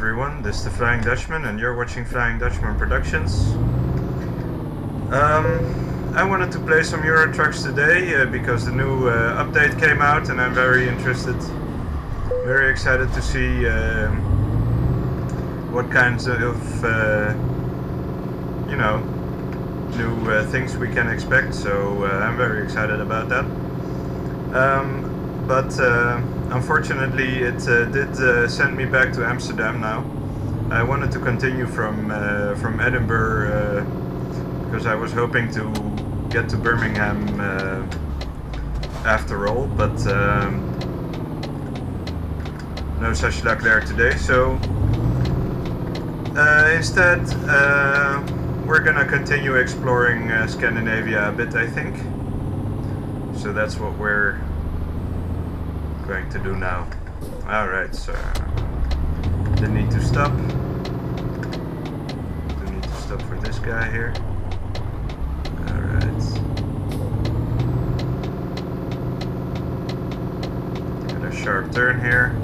everyone, this is the Flying Dutchman and you're watching Flying Dutchman Productions. I wanted to play some Euro Trucks today because the new update came out and I'm very interested, very excited to see what kinds of, you know, new things we can expect, so I'm very excited about that. But unfortunately it did send me back to Amsterdam now. I wanted to continue from Edinburgh because I was hoping to get to Birmingham after all, but no such luck there today. So instead we're gonna continue exploring Scandinavia a bit, I think. So that's what we're going to do now. Alright, so didn't need to stop. Do need to stop for this guy here. Alright. Got a sharp turn here.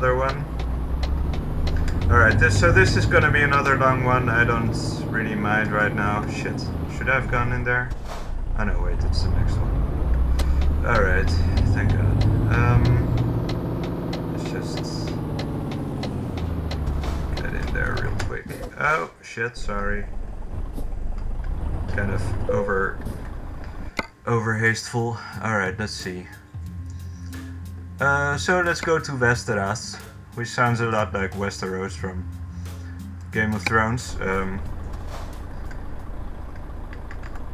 One. Alright, so this is gonna be another long one. I don't really mind right now. Shit. Should I have gone in there? Oh no, wait, it's the next one. Alright, thank God. Let's just get in there real quick. Oh, shit, sorry. Kind of over hasteful. Alright, let's see. So let's go to Västerås, which sounds a lot like Westeros from Game of Thrones.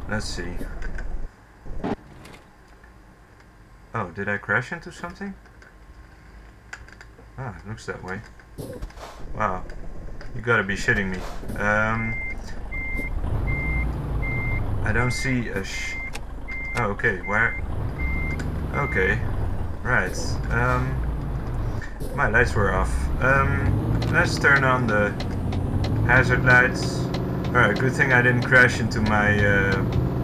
Let's see. Oh, did I crash into something? Ah, it looks that way. Wow, you gotta be shitting me. I don't see a oh, okay, where? Okay. Right, my lights were off. Let's turn on the hazard lights. Alright, good thing I didn't crash into my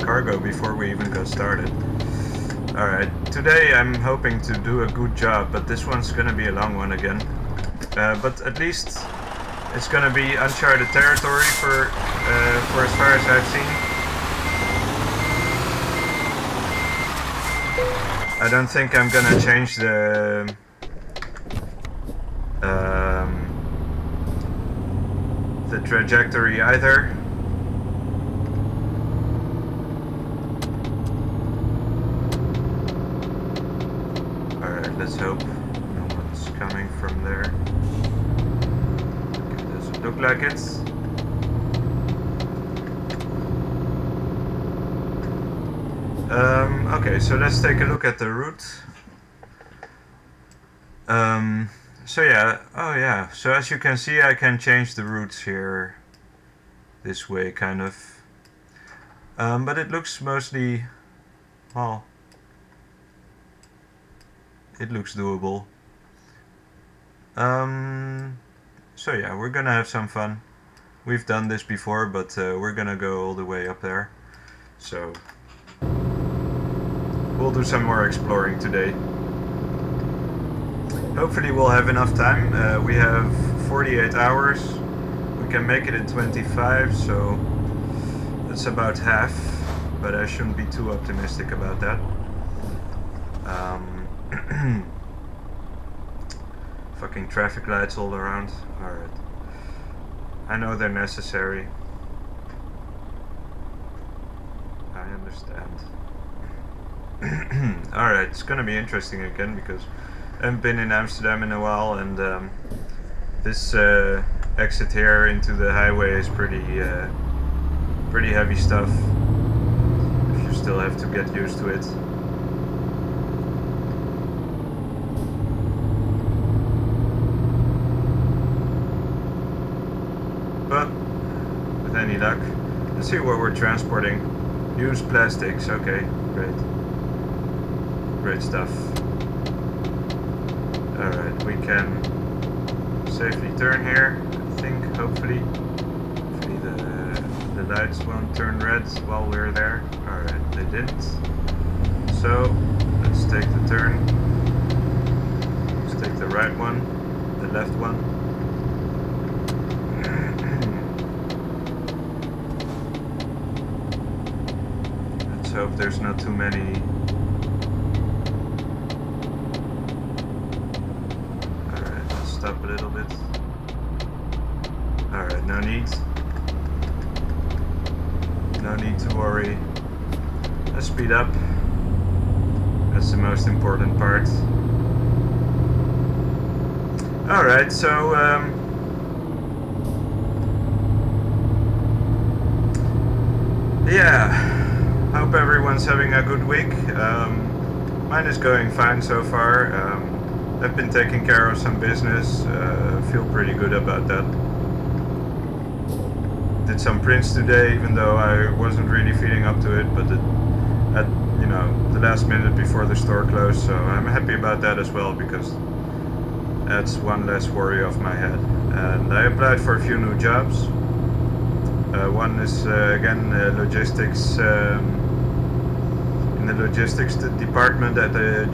cargo before we even got started. Alright, today I'm hoping to do a good job, but this one's gonna be a long one again. But at least it's gonna be uncharted territory for as far as I've seen. I don't think I'm gonna change the trajectory either. Alright, let's hope no one's coming from there. It doesn't look like it. Okay, so let's take a look at the route. So yeah, oh yeah, so as you can see I can change the routes here this way, kind of. But it looks mostly, well, it looks doable. So yeah, we're gonna have some fun. We've done this before, but we're gonna go all the way up there. So we'll do some more exploring today. Hopefully we'll have enough time. We have 48 hours. We can make it in 25, so that's about half. But I shouldn't be too optimistic about that. Fucking traffic lights all around. Alright. I know they're necessary. I understand. Alright, it's gonna be interesting again because I haven't been in Amsterdam in a while, and this exit here into the highway is pretty heavy stuff. You still have to get used to it. But with any luck, let's see what we're transporting. Used plastics, okay, great. Great stuff. Alright, we can safely turn here, I think, hopefully. Hopefully the lights won't turn red while we're there. Alright, they didn't. So, let's take the turn. Let's take the right one, the left one. Let's hope there's not too many. Up a little bit. Alright, no need to worry. Let's speed up. That's the most important part. Alright, so yeah, hope everyone's having a good week. Mine is going fine so far. I've been taking care of some business, feel pretty good about that. Did some prints today, even though I wasn't really feeling up to it, but at you know, the last minute before the store closed, so I'm happy about that as well, because that's one less worry off my head. And I applied for a few new jobs. One is again logistics, in the logistics department at a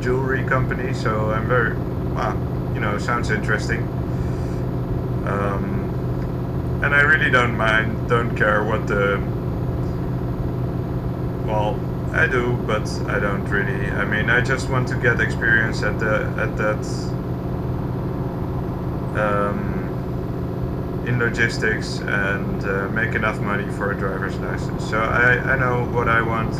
jewelry company, so I'm very, well, you know, sounds interesting. And I really don't care what the, well, I do, but I don't really, I mean, I just want to get experience at that, in logistics, and make enough money for a driver's license. So I know what I want.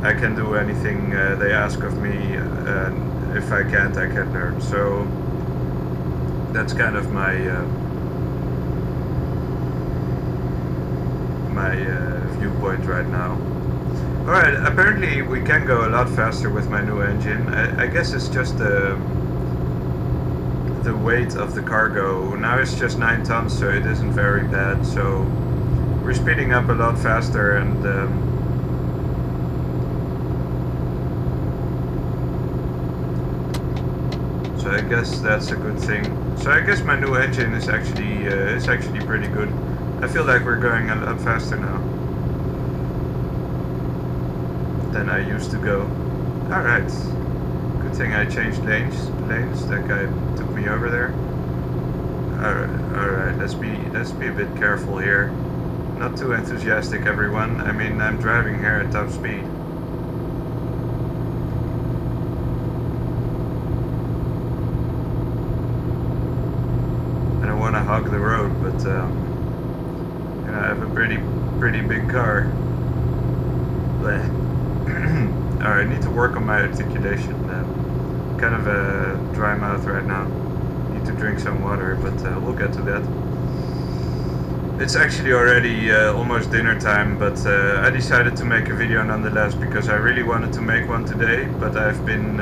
I can do anything they ask of me, and if I can't, I can learn. So that's kind of my viewpoint right now. Alright, apparently we can go a lot faster with my new engine. I guess it's just the weight of the cargo. Now it's just 9 tons, so it isn't very bad. So we're speeding up a lot faster, and so I guess that's a good thing. So I guess my new engine is actually pretty good. I feel like we're going a lot faster now than I used to go. Alright. Good thing I changed lanes. That guy took me over there. Alright, let's be a bit careful here. Not too enthusiastic, everyone. I mean, I'm driving here at top speed. I don't want to hog the road, but you know, I have a pretty big car. Alright, I need to work on my articulation. Kind of a dry mouth right now. Need to drink some water, but we'll get to that. It's actually already almost dinner time, but I decided to make a video nonetheless, because I really wanted to make one today, but I've been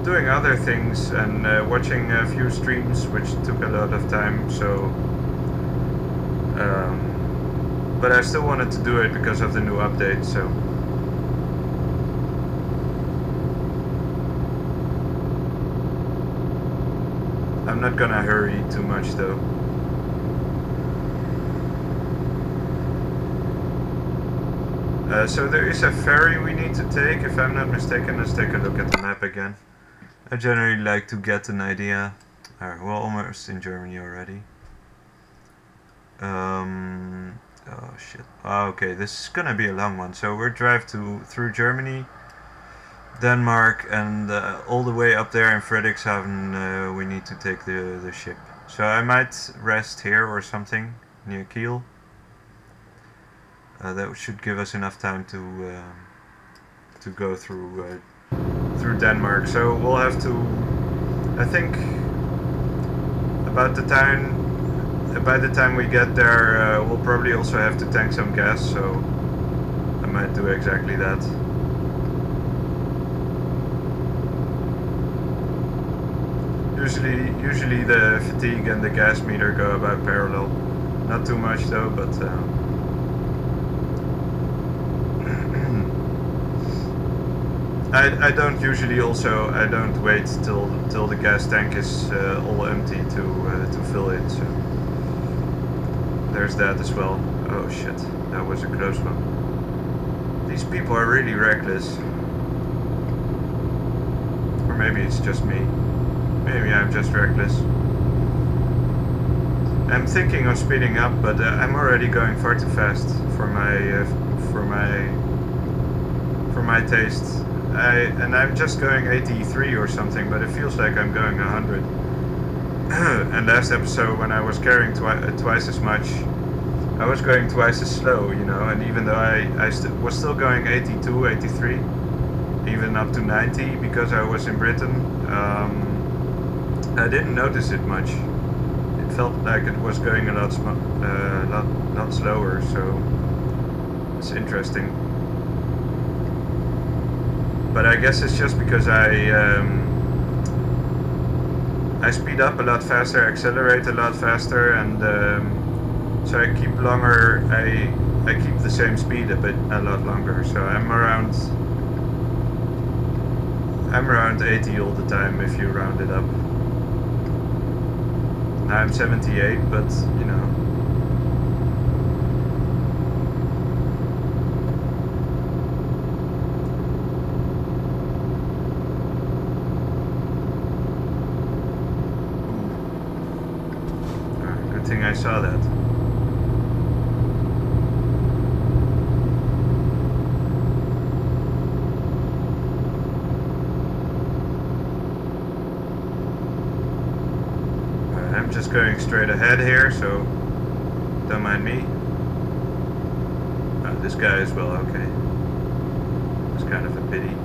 doing other things and watching a few streams, which took a lot of time, so but I still wanted to do it because of the new update, so I'm not gonna hurry too much though. So there is a ferry we need to take, if I'm not mistaken. Let's take a look at the map again. I generally like to get an idea. Alright, we're almost in Germany already. Oh shit. Oh, okay, this is gonna be a long one. So we'll drive through Germany, Denmark, and all the way up there in Frederikshavn. We need to take the ship. So I might rest here or something near Kiel. That should give us enough time to go through Denmark. So we'll have to, I think, by the time we get there, we'll probably also have to tank some gas. So I might do exactly that. Usually the fatigue and the gas meter go about parallel. Not too much though, but I don't usually also, I don't wait till the gas tank is all empty to fill it, so there's that as well. Oh shit, that was a close one. These people are really reckless. Or maybe it's just me. Maybe I'm just reckless. I'm thinking of speeding up, but I'm already going far too fast for my taste. And I'm just going 83 or something, but it feels like I'm going 100. And last episode, when I was carrying twice as much, I was going twice as slow, you know. And even though I was still going 82, 83, even up to 90, because I was in Britain, I didn't notice it much. It felt like it was going a lot slower, so it's interesting. But I guess it's just because I speed up a lot faster, accelerate a lot faster, and so I keep longer. I keep the same speed a lot longer. So I'm around 80 all the time if you round it up. Now I'm 78, but you know. Good thing I saw that. I'm just going straight ahead here, so don't mind me. Oh, this guy as well, okay. It's kind of a pity.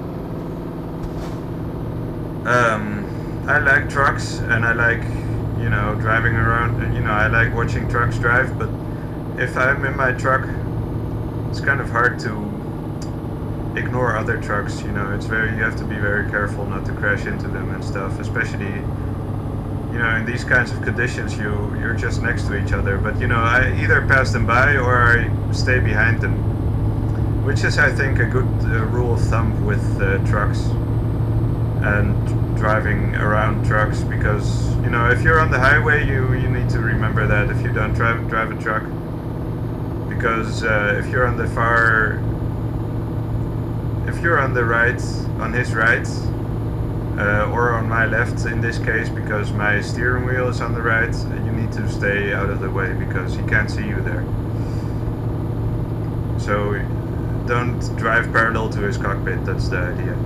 I like trucks, and I like, you know, driving around, and you know, I like watching trucks drive, but if I'm in my truck, it's kind of hard to ignore other trucks, you know. You have to be very careful not to crash into them and stuff, especially, you know, in these kinds of conditions, you're just next to each other. But you know, I either pass them by or I stay behind them, which is, I think, a good rule of thumb with trucks and driving around trucks, because you know, if you're on the highway, you need to remember that if you don't drive a truck, because if you're on the right, on his right, or on my left in this case, because my steering wheel is on the right, you need to stay out of the way because he can't see you there. So don't drive parallel to his cockpit, that's the idea.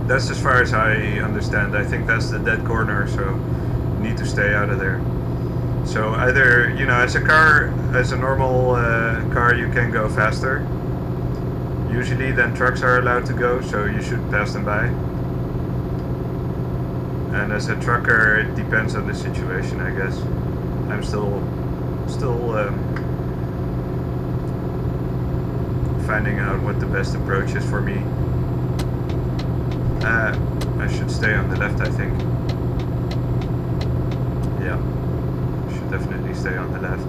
That's as far as I understand. I think that's the dead corner, so you need to stay out of there. So either, you know, as a normal car, you can go faster usually than trucks are allowed to go, so you should pass them by. And as a trucker, it depends on the situation, I guess. I'm still finding out what the best approach is for me. I should stay on the left, I think. Yeah, should definitely stay on the left.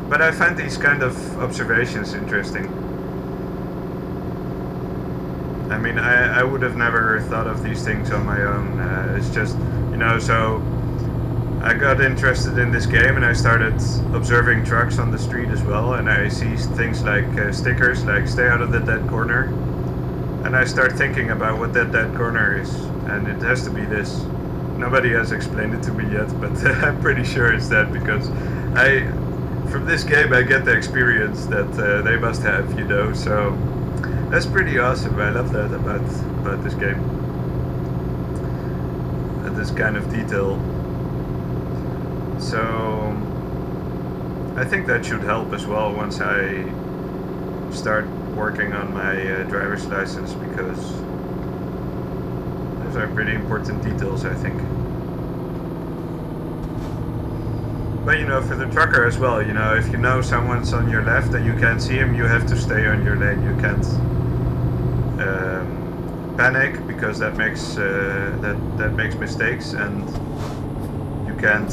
But I find these kind of observations interesting. I mean, I would have never thought of these things on my own. It's just, you know, so I got interested in this game and I started observing trucks on the street as well, and I see things like stickers like "stay out of the dead corner," and I start thinking about what that dead corner is, and it has to be this. Nobody has explained it to me yet, but I'm pretty sure it's that, because from this game I get the experience that they must have, you know, so that's pretty awesome. I love that about this game, this kind of detail. So I think that should help as well once I start working on my driver's license, because those are pretty important details, I think. But you know, for the trucker as well, you know, if you know someone's on your left and you can't see him, you have to stay on your lane. You can't panic, because that makes that makes mistakes, and you can't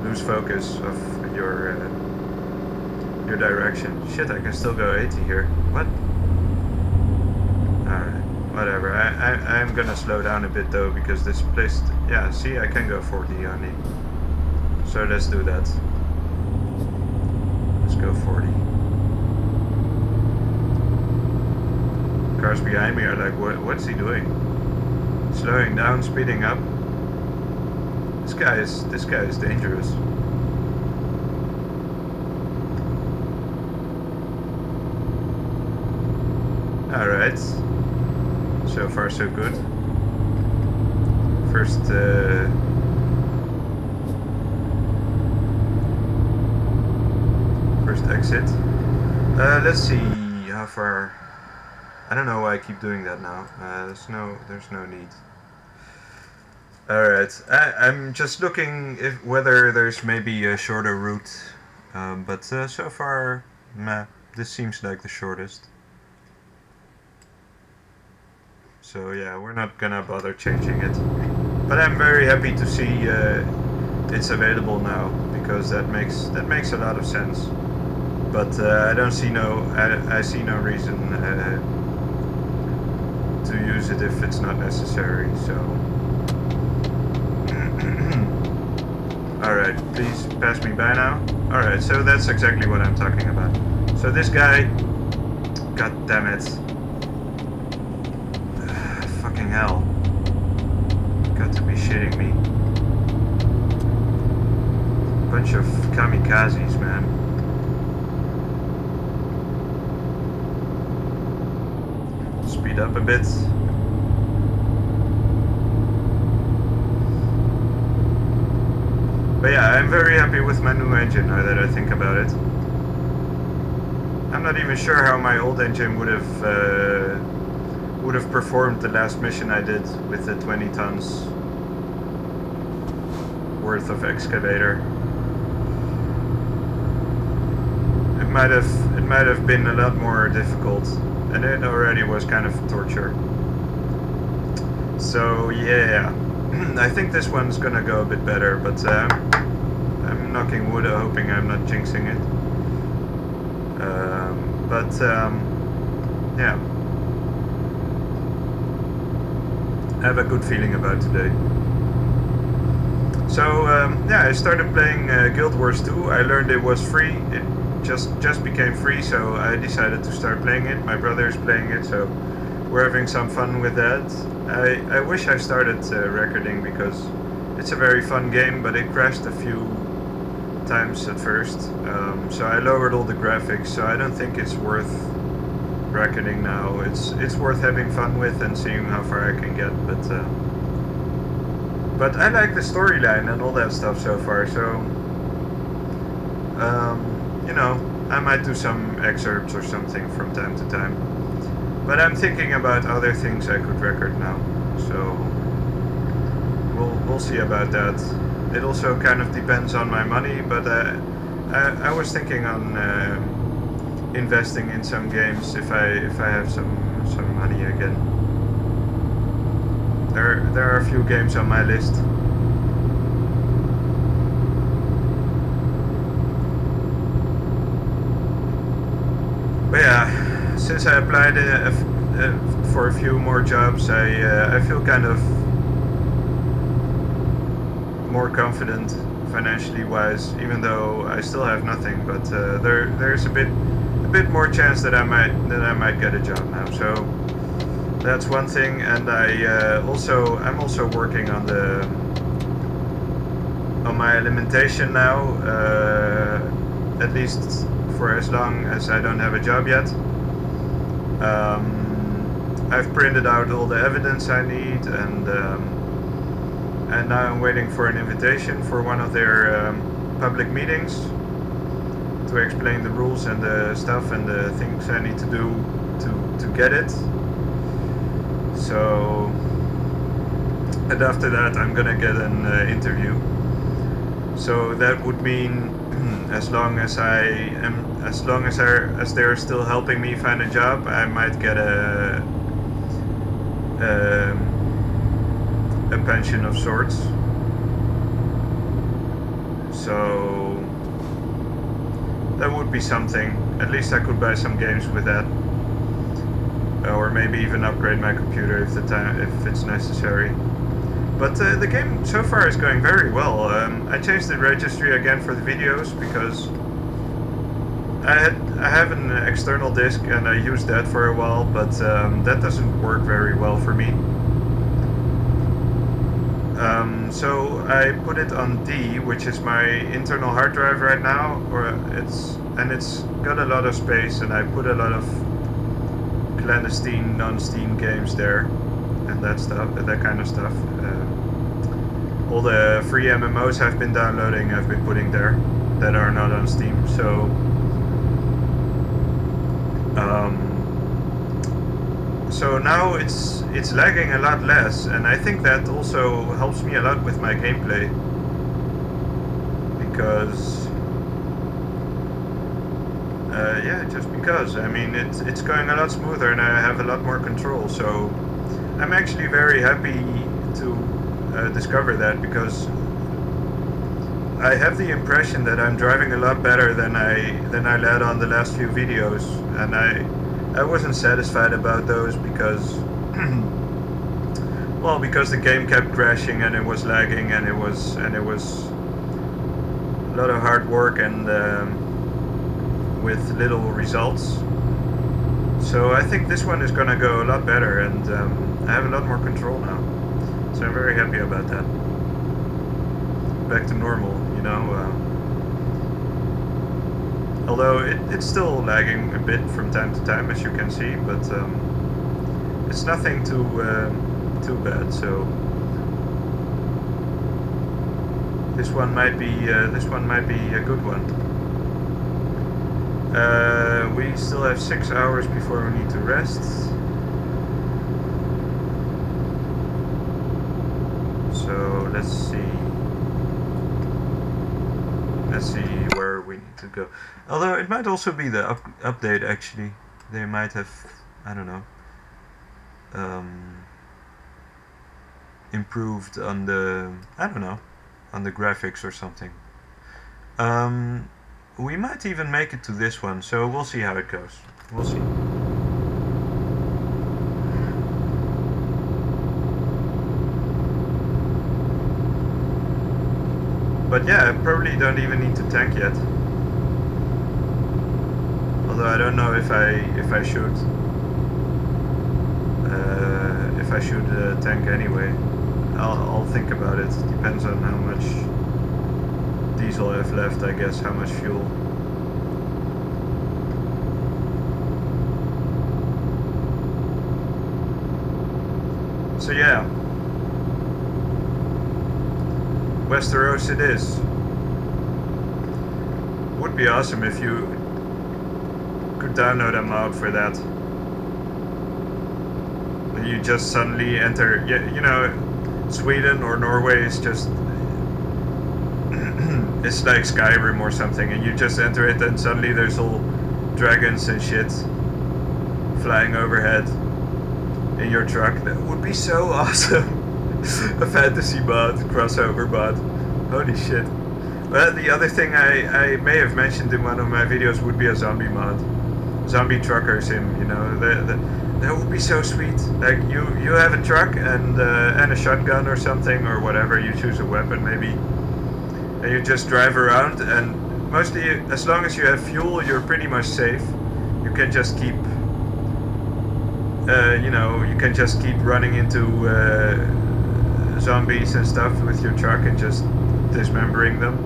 lose focus of your direction. Shit, I can still go 80 here. What? Alright, whatever. I'm gonna slow down a bit though, because this place... Yeah, see, I can go 40 only. So let's do that. Let's go 40. Cars behind me are like, what's he doing? Slowing down, speeding up. This guy is dangerous. Alright. So far so good. First exit. Let's see how far. I don't know why I keep doing that now. There's no need. Alright, I'm just looking whether there's maybe a shorter route, but so far, meh, this seems like the shortest. So yeah, we're not gonna bother changing it. But I'm very happy to see it's available now, because that makes a lot of sense. But I see no reason to use it if it's not necessary. So. Alright, please pass me by now. Alright, so that's exactly what I'm talking about. So this guy... God damn it. Fucking hell. Got to be shitting me. Bunch of kamikazes, man. Speed up a bit. But yeah, I'm very happy with my new engine now that I think about it. I'm not even sure how my old engine would have performed the last mission I did with the 20 tons worth of excavator. It might have been a lot more difficult, and it already was kind of torture. So yeah. I think this one's gonna go a bit better, but I'm knocking wood, hoping I'm not jinxing it. Yeah. I have a good feeling about today. So yeah, I started playing Guild Wars 2. I learned it was free. It just became free, so I decided to start playing it. My brother is playing it, so we're having some fun with that. I wish I started recording, because it's a very fun game, but it crashed a few times at first. So I lowered all the graphics, so I don't think it's worth recording now. It's worth having fun with and seeing how far I can get, but I like the storyline and all that stuff so far, so you know, I might do some excerpts or something from time to time. But I'm thinking about other things I could record now, so we'll see about that. It also kind of depends on my money, but I was thinking on investing in some games if I have some money again. There are a few games on my list. But yeah, since I applied for a few more jobs, I feel kind of more confident financially wise, even though I still have nothing. But there's a bit more chance that I might get a job now. So that's one thing, and I'm also working on my alimentation now, at least for as long as I don't have a job yet. I've printed out all the evidence I need, and now I'm waiting for an invitation for one of their public meetings to explain the rules and the stuff and the things I need to do to get it. So, and after that I'm gonna get an interview. So that would mean as long as they're still helping me find a job, I might get a pension of sorts. that would be something. At least I could buy some games with that, or maybe even upgrade my computer if it's necessary. But the game so far is going very well. I changed the registry again for the videos because I have an external disc and I used that for a while, but that doesn't work very well for me. So I put it on D, which is my internal hard drive right now, it's got a lot of space, and I put a lot of clandestine, non-Steam games there, and that kind of stuff. All the free MMOs I've been downloading, I've been putting there that are not on Steam. So now it's lagging a lot less, and I think that also helps me a lot with my gameplay, because yeah, just because I mean it's going a lot smoother and I have a lot more control. So I'm actually very happy to discover that, because I have the impression that I'm driving a lot better than I led on the last few videos, and I wasn't satisfied about those because well, because the game kept crashing and it was lagging and it was a lot of hard work and with little results. So I think this one is gonna go a lot better, and I have a lot more control now. So I'm very happy about that. Back to normal, you know. Although it's still lagging a bit from time to time, as you can see, but it's nothing too bad. So this one might be a good one. We still have 6 hours before we need to rest. So let's see where we need to go. Although it might also be the update, actually. They might have, I don't know, improved on the, I don't know, on the graphics or something. We might even make it to this one, so we'll see how it goes. We'll see. But yeah, I probably don't even need to tank yet. Although I don't know if I should. If I should tank anyway. I'll think about it. Depends on how much diesel I have left, I guess, how much fuel. So yeah. Westeros it is. Would be awesome if you could download a mod for that. And you just suddenly enter, you know, Sweden or Norway is just, it's like Skyrim or something, and you just enter it and suddenly there's all dragons and shit flying overhead in your truck. That would be so awesome. A fantasy mod, crossover mod. Holy shit. Well, the other thing I may have mentioned in one of my videos would be a zombie mod. Zombie trucker sim, you know. That would be so sweet. Like, you have a truck and a shotgun or something, or whatever. You choose a weapon, maybe. And you just drive around, and mostly, as long as you have fuel, you're pretty much safe. You can just keep... you know, you can just keep running into... zombies and stuff with your truck and just dismembering them.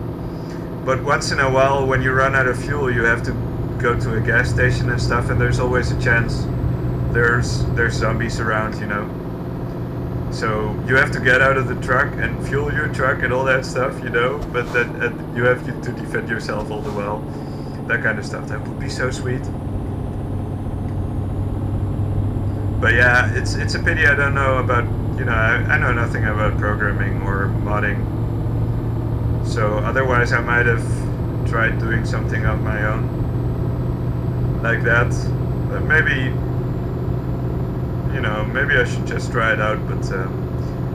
But once in a while, when you run out of fuel, you have to go to a gas station and stuff, and there's always a chance there's zombies around, you know. So you have to get out of the truck and fuel your truck and all that stuff, you know, but then you have to defend yourself all the while. That kind of stuff. That would be so sweet. But yeah, it's a pity I don't know about, you know, I know nothing about programming or modding. So otherwise I might have tried doing something on my own like that. But maybe, you know, maybe I should just try it out, but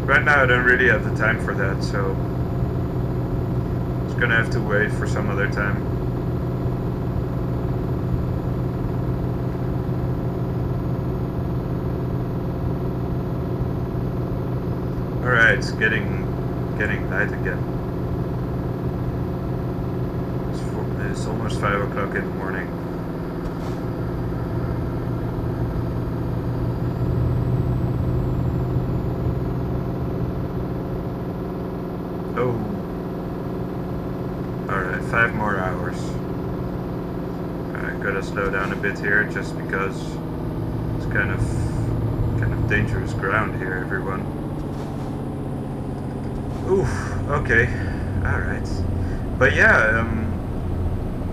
right now I don't really have the time for that, so it's gonna have to wait for some other time. it's getting light again. It's almost 5 o'clock in the morning. Oh. Alright, 5 more hours. I gotta slow down a bit here just because it's kind of dangerous ground here, everyone. Oof, okay. Alright. But yeah,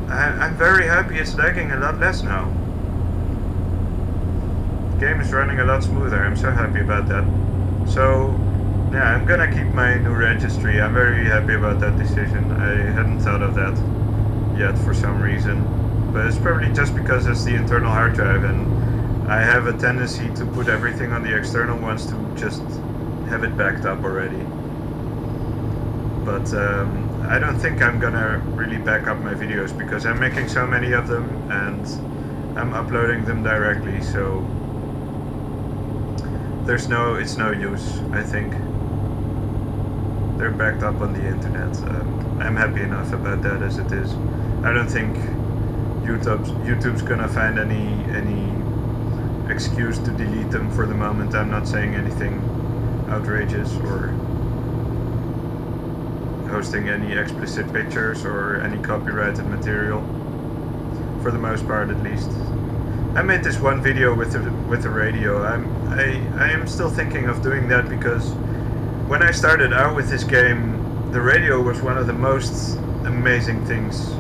I'm very happy it's lagging a lot less now. The game is running a lot smoother. I'm so happy about that. So yeah, I'm gonna keep my new registry. I'm very happy about that decision. I hadn't thought of that yet for some reason. But it's probably just because it's the internal hard drive, and I have a tendency to put everything on the external ones to just have it backed up already. But I don't think I'm gonna really back up my videos because I'm making so many of them and I'm uploading them directly, so it's no use, I think. They're backed up on the internet. I'm happy enough about that as it is. I don't think YouTube's gonna find any excuse to delete them for the moment. I'm not saying anything outrageous or hosting any explicit pictures or any copyrighted material, for the most part at least. I made this one video with the radio. I am still thinking of doing that because when I started out with this game, the radio was one of the most amazing things.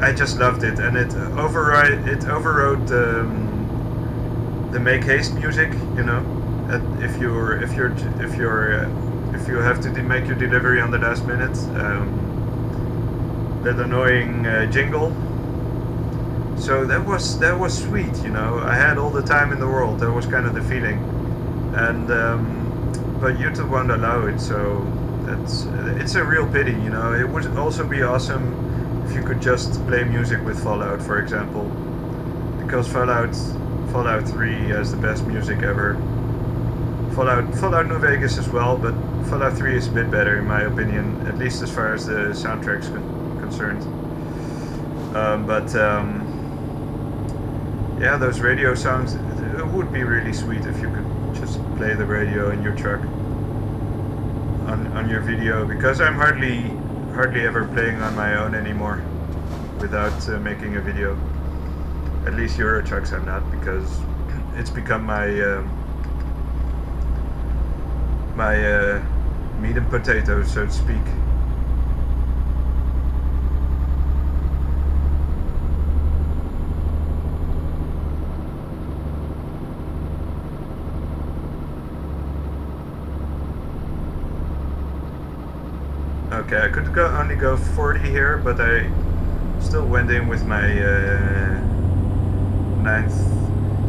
I just loved it, and it overrode the make haste music. You know, if you have to make your delivery on the last minute, that annoying jingle. So that was sweet. You know, I had all the time in the world. That was kind of the feeling, and but YouTube won't allow it. So it's a real pity. You know, it would also be awesome if you could just play music with Fallout, for example, because Fallout 3 has the best music ever. Fallout New Vegas as well, but Fallout 3 is a bit better in my opinion, at least as far as the soundtrack's concerned. Yeah, those radio sounds, it would be really sweet if you could just play the radio in your truck on your video, because I'm hardly ever playing on my own anymore without making a video. At least Euro trucks I'm not, because it's become my meat and potatoes, so to speak. Okay, I could only go 40 here, but I still went in with my 9th.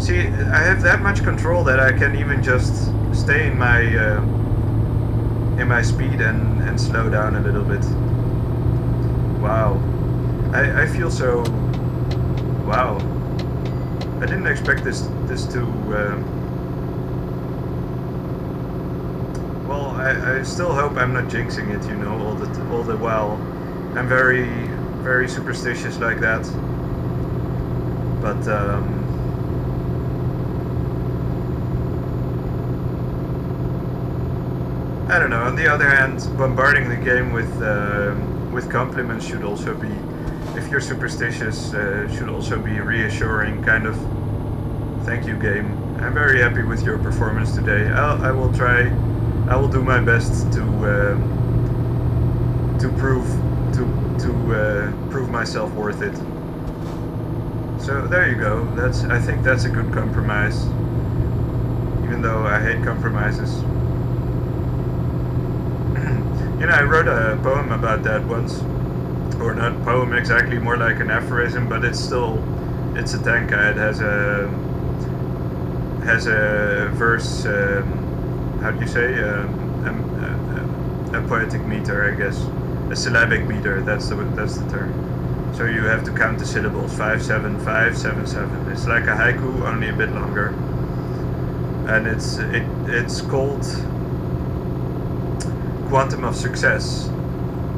See, I have that much control that I can even just stay in my speed and slow down a little bit. Wow, I feel so. Wow, I didn't expect this to. Well, I still hope I'm not jinxing it, you know, all the while. I'm very, very superstitious like that. But I don't know. On the other hand, bombarding the game with compliments should also be, if you're superstitious, should also be reassuring, kind of. Thank you, game. I'm very happy with your performance today. I will try. I will do my best to prove myself worth it. So there you go. I think that's a good compromise. Even though I hate compromises. You know, I wrote a poem about that once, or not poem exactly, more like an aphorism, but it's a tanka. It has a verse. How do you say? A poetic meter, I guess. A syllabic meter. That's the term. So you have to count the syllables. 5, 7, 5, 7, 7. It's like a haiku, only a bit longer. And it's called quantum of success,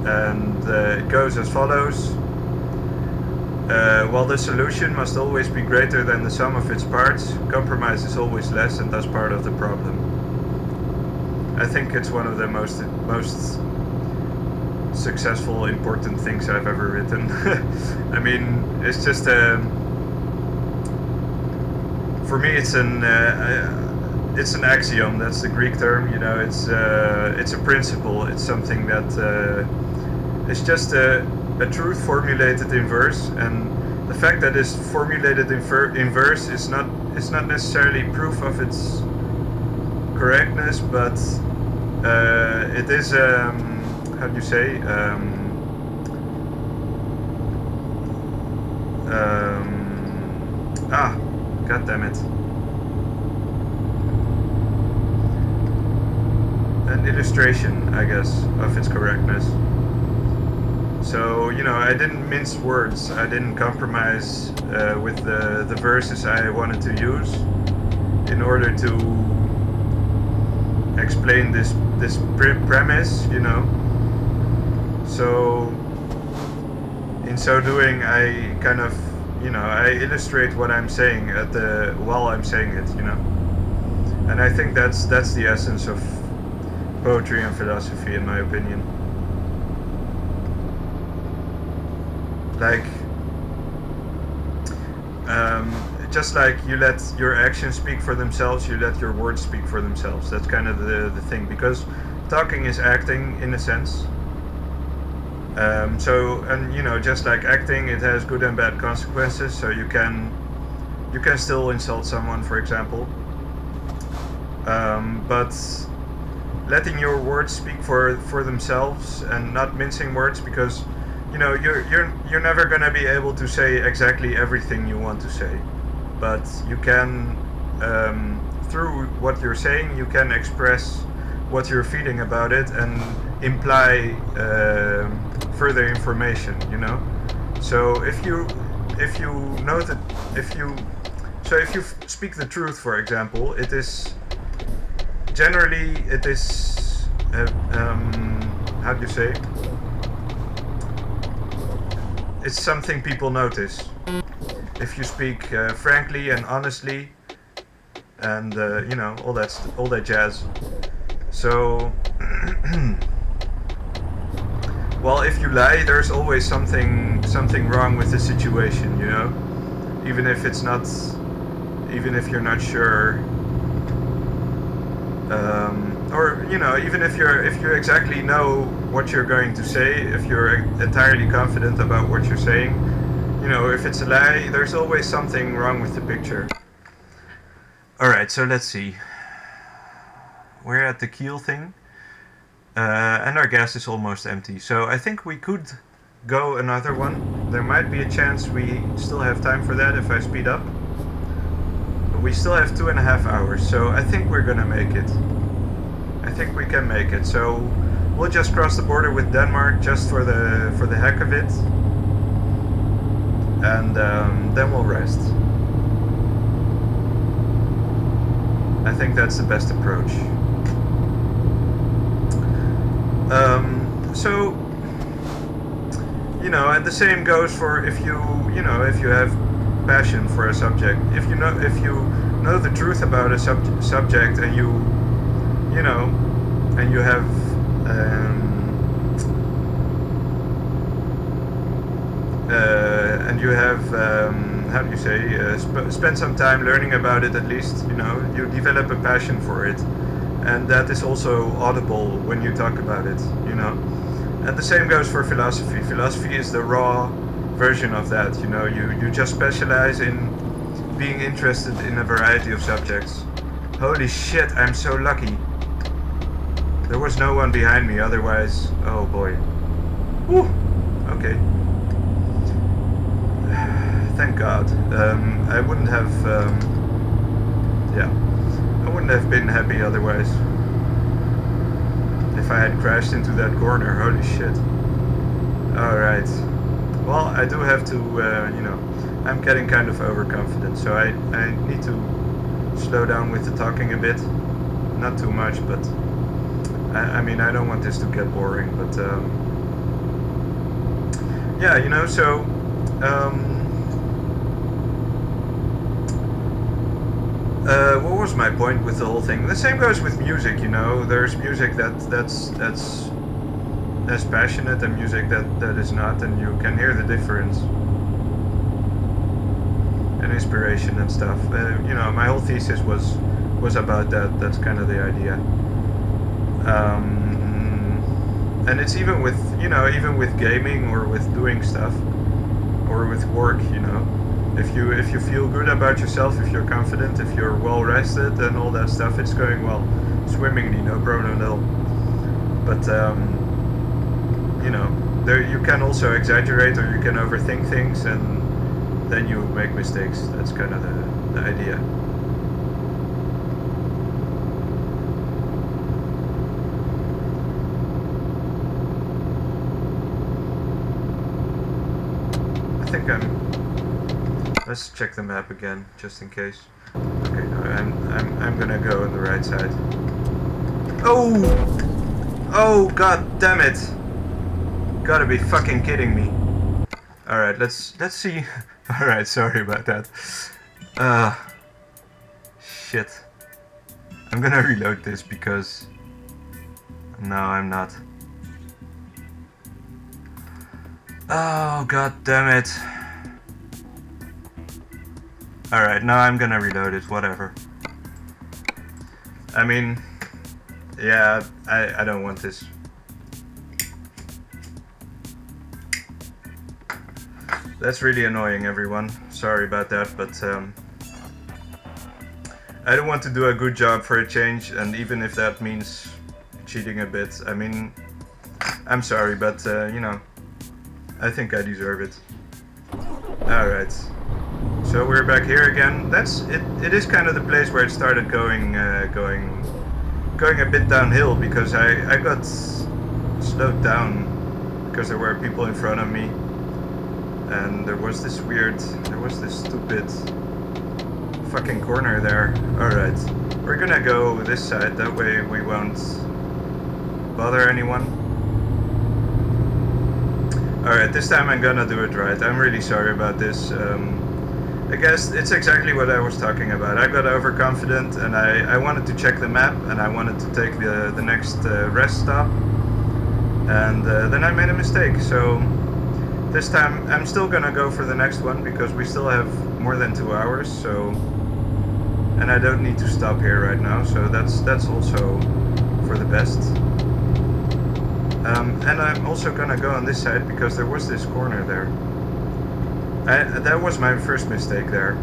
and it goes as follows. While the solution must always be greater than the sum of its parts, compromise is always less and thus part of the problem. I think it's one of the most successful, important things I've ever written. I mean, it's just for me, it's an axiom. That's the Greek term. You know, it's a principle. It's something that it's just a truth formulated in verse, and the fact that it's formulated in verse is not necessarily proof of its correctness, but it is how do you say, god damn it, an illustration, I guess, of its correctness. So, you know, I didn't mince words, I didn't compromise with the verses I wanted to use in order to explain this premise, you know. So, in so doing, I kind of, you know, I illustrate what I'm saying while I'm saying it, you know. And I think that's the essence of poetry and philosophy, in my opinion. Like, just like you let your actions speak for themselves, you let your words speak for themselves. That's kind of the thing, because talking is acting in a sense. So, and you know, just like acting, it has good and bad consequences. So you can still insult someone, for example, but letting your words speak for themselves and not mincing words, because you know, you're never gonna be able to say exactly everything you want to say, but you can, through what you're saying, you can express what you're feeling about it and imply further information, you know. So if you speak the truth, for example, it is generally, how do you say, it's something people notice. If you speak frankly and honestly, and you know, all that jazz. So, well, if you lie, there's always something wrong with the situation, you know. Even if you're not sure, or you know, even if you exactly know what you're going to say, if you're entirely confident about what you're saying, you know, if it's a lie, there's always something wrong with the picture. Alright, so let's see. We're at the keel thing, and our gas is almost empty, so I think we could go another one. There might be a chance we still have time for that if I speed up. But we still have 2.5 hours, so I think we're gonna make it. I think we can make it. So we'll just cross the border with Denmark just for the heck of it, and then we'll rest. I think that's the best approach. So, you know, and the same goes for if you have passion for a subject. If you know the truth about a subject, and you know, and you have how do you say, spend some time learning about it, at least, you know, you develop a passion for it, and that is also audible when you talk about it, you know. And the same goes for philosophy. Philosophy is the raw version of that, you know. You just specialize in being interested in a variety of subjects. Holy shit, I'm so lucky. There was no one behind me, otherwise, oh boy. Whew, okay. Thank God. I wouldn't have, I wouldn't have been happy otherwise. If I had crashed into that corner, holy shit. Alright. Well, I do have to, you know, I'm getting kind of overconfident, so I need to slow down with the talking a bit. Not too much, but I mean, I don't want this to get boring, but yeah, you know, so what was my point with the whole thing? The same goes with music, you know. There's music that's passionate and music that is not, and you can hear the difference. And inspiration and stuff. You know, my whole thesis was about that. That's kind of the idea. And it's even with, you know, even with gaming or with doing stuff or with work, you know. If you feel good about yourself, if you're confident, if you're well rested and all that stuff, it's going well. Swimmingly, no problem at all. But you know, you can also exaggerate or you can overthink things, and then you make mistakes. That's kind of the idea. I think let's check the map again, just in case. Okay, no, I'm gonna go on the right side. Oh! Oh, god damn it! Gotta be fucking kidding me. Alright, let's see. Alright, sorry about that. Shit. I'm gonna reload this because... No, I'm not. Oh, god damn it. Alright, now I'm gonna reload it, whatever. I mean... Yeah, I don't want this. That's really annoying, everyone. Sorry about that, but I don't want to do a good job for a change, and even if that means cheating a bit, I mean, I'm sorry, but you know, I think I deserve it. Alright, so we're back here again. That's it. It is kind of the place where it started going a bit downhill, because I got slowed down because there were people in front of me. And there was this stupid fucking corner there. Alright, we're gonna go this side, that way we won't bother anyone. Alright, this time I'm gonna do it right. I'm really sorry about this. I guess it's exactly what I was talking about. I got overconfident and I wanted to check the map, and I wanted to take the next rest stop. And then I made a mistake, so... This time I'm still gonna go for the next one because we still have more than 2 hours, so, and I don't need to stop here right now, so that's also for the best. And I'm also gonna go on this side because there was this corner there. That was my first mistake there.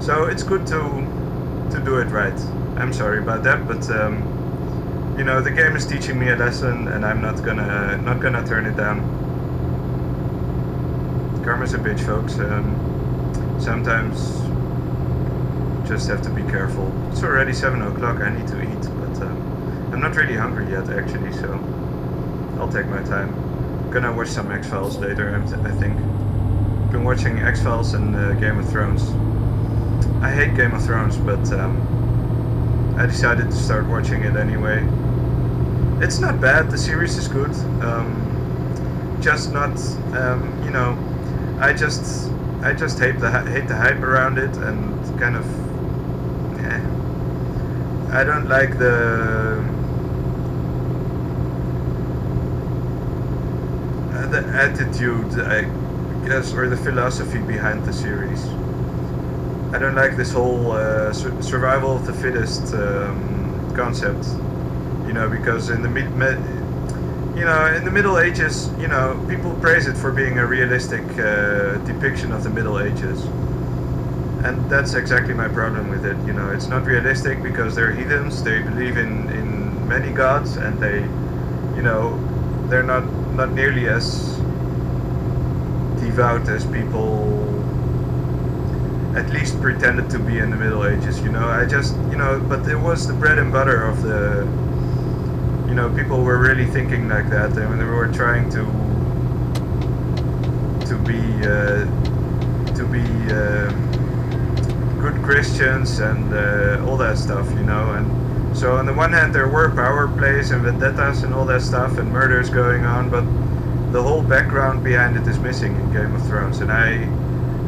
So it's good to do it right. I'm sorry about that, but you know, the game is teaching me a lesson, and I'm not gonna turn it down. Karma's a bitch, folks. Sometimes just have to be careful. It's already 7 o'clock, I need to eat, but I'm not really hungry yet, actually, so I'll take my time. I'm gonna watch some X-Files later, I think. Been watching X-Files and Game of Thrones. I hate Game of Thrones, but I decided to start watching it anyway. It's not bad, the series is good. Just not, you know, I just hate the hype around it, and kind of, I don't like the attitude, I guess, or the philosophy behind the series. I don't like this whole survival of the fittest concept, you know, because in the Middle Ages, you know, people praise it for being a realistic depiction of the Middle Ages. And that's exactly my problem with it, you know. It's not realistic because they're heathens, they believe in many gods, and they, you know, they're not nearly as devout as people at least pretended to be in the Middle Ages, you know. I just, you know, but it was the bread and butter of the... You know, people were really thinking like that, and they were trying to be good Christians and all that stuff, you know. And So on the one hand there were power plays and vendettas and all that stuff and murders going on, but the whole background behind it is missing in Game of Thrones, and I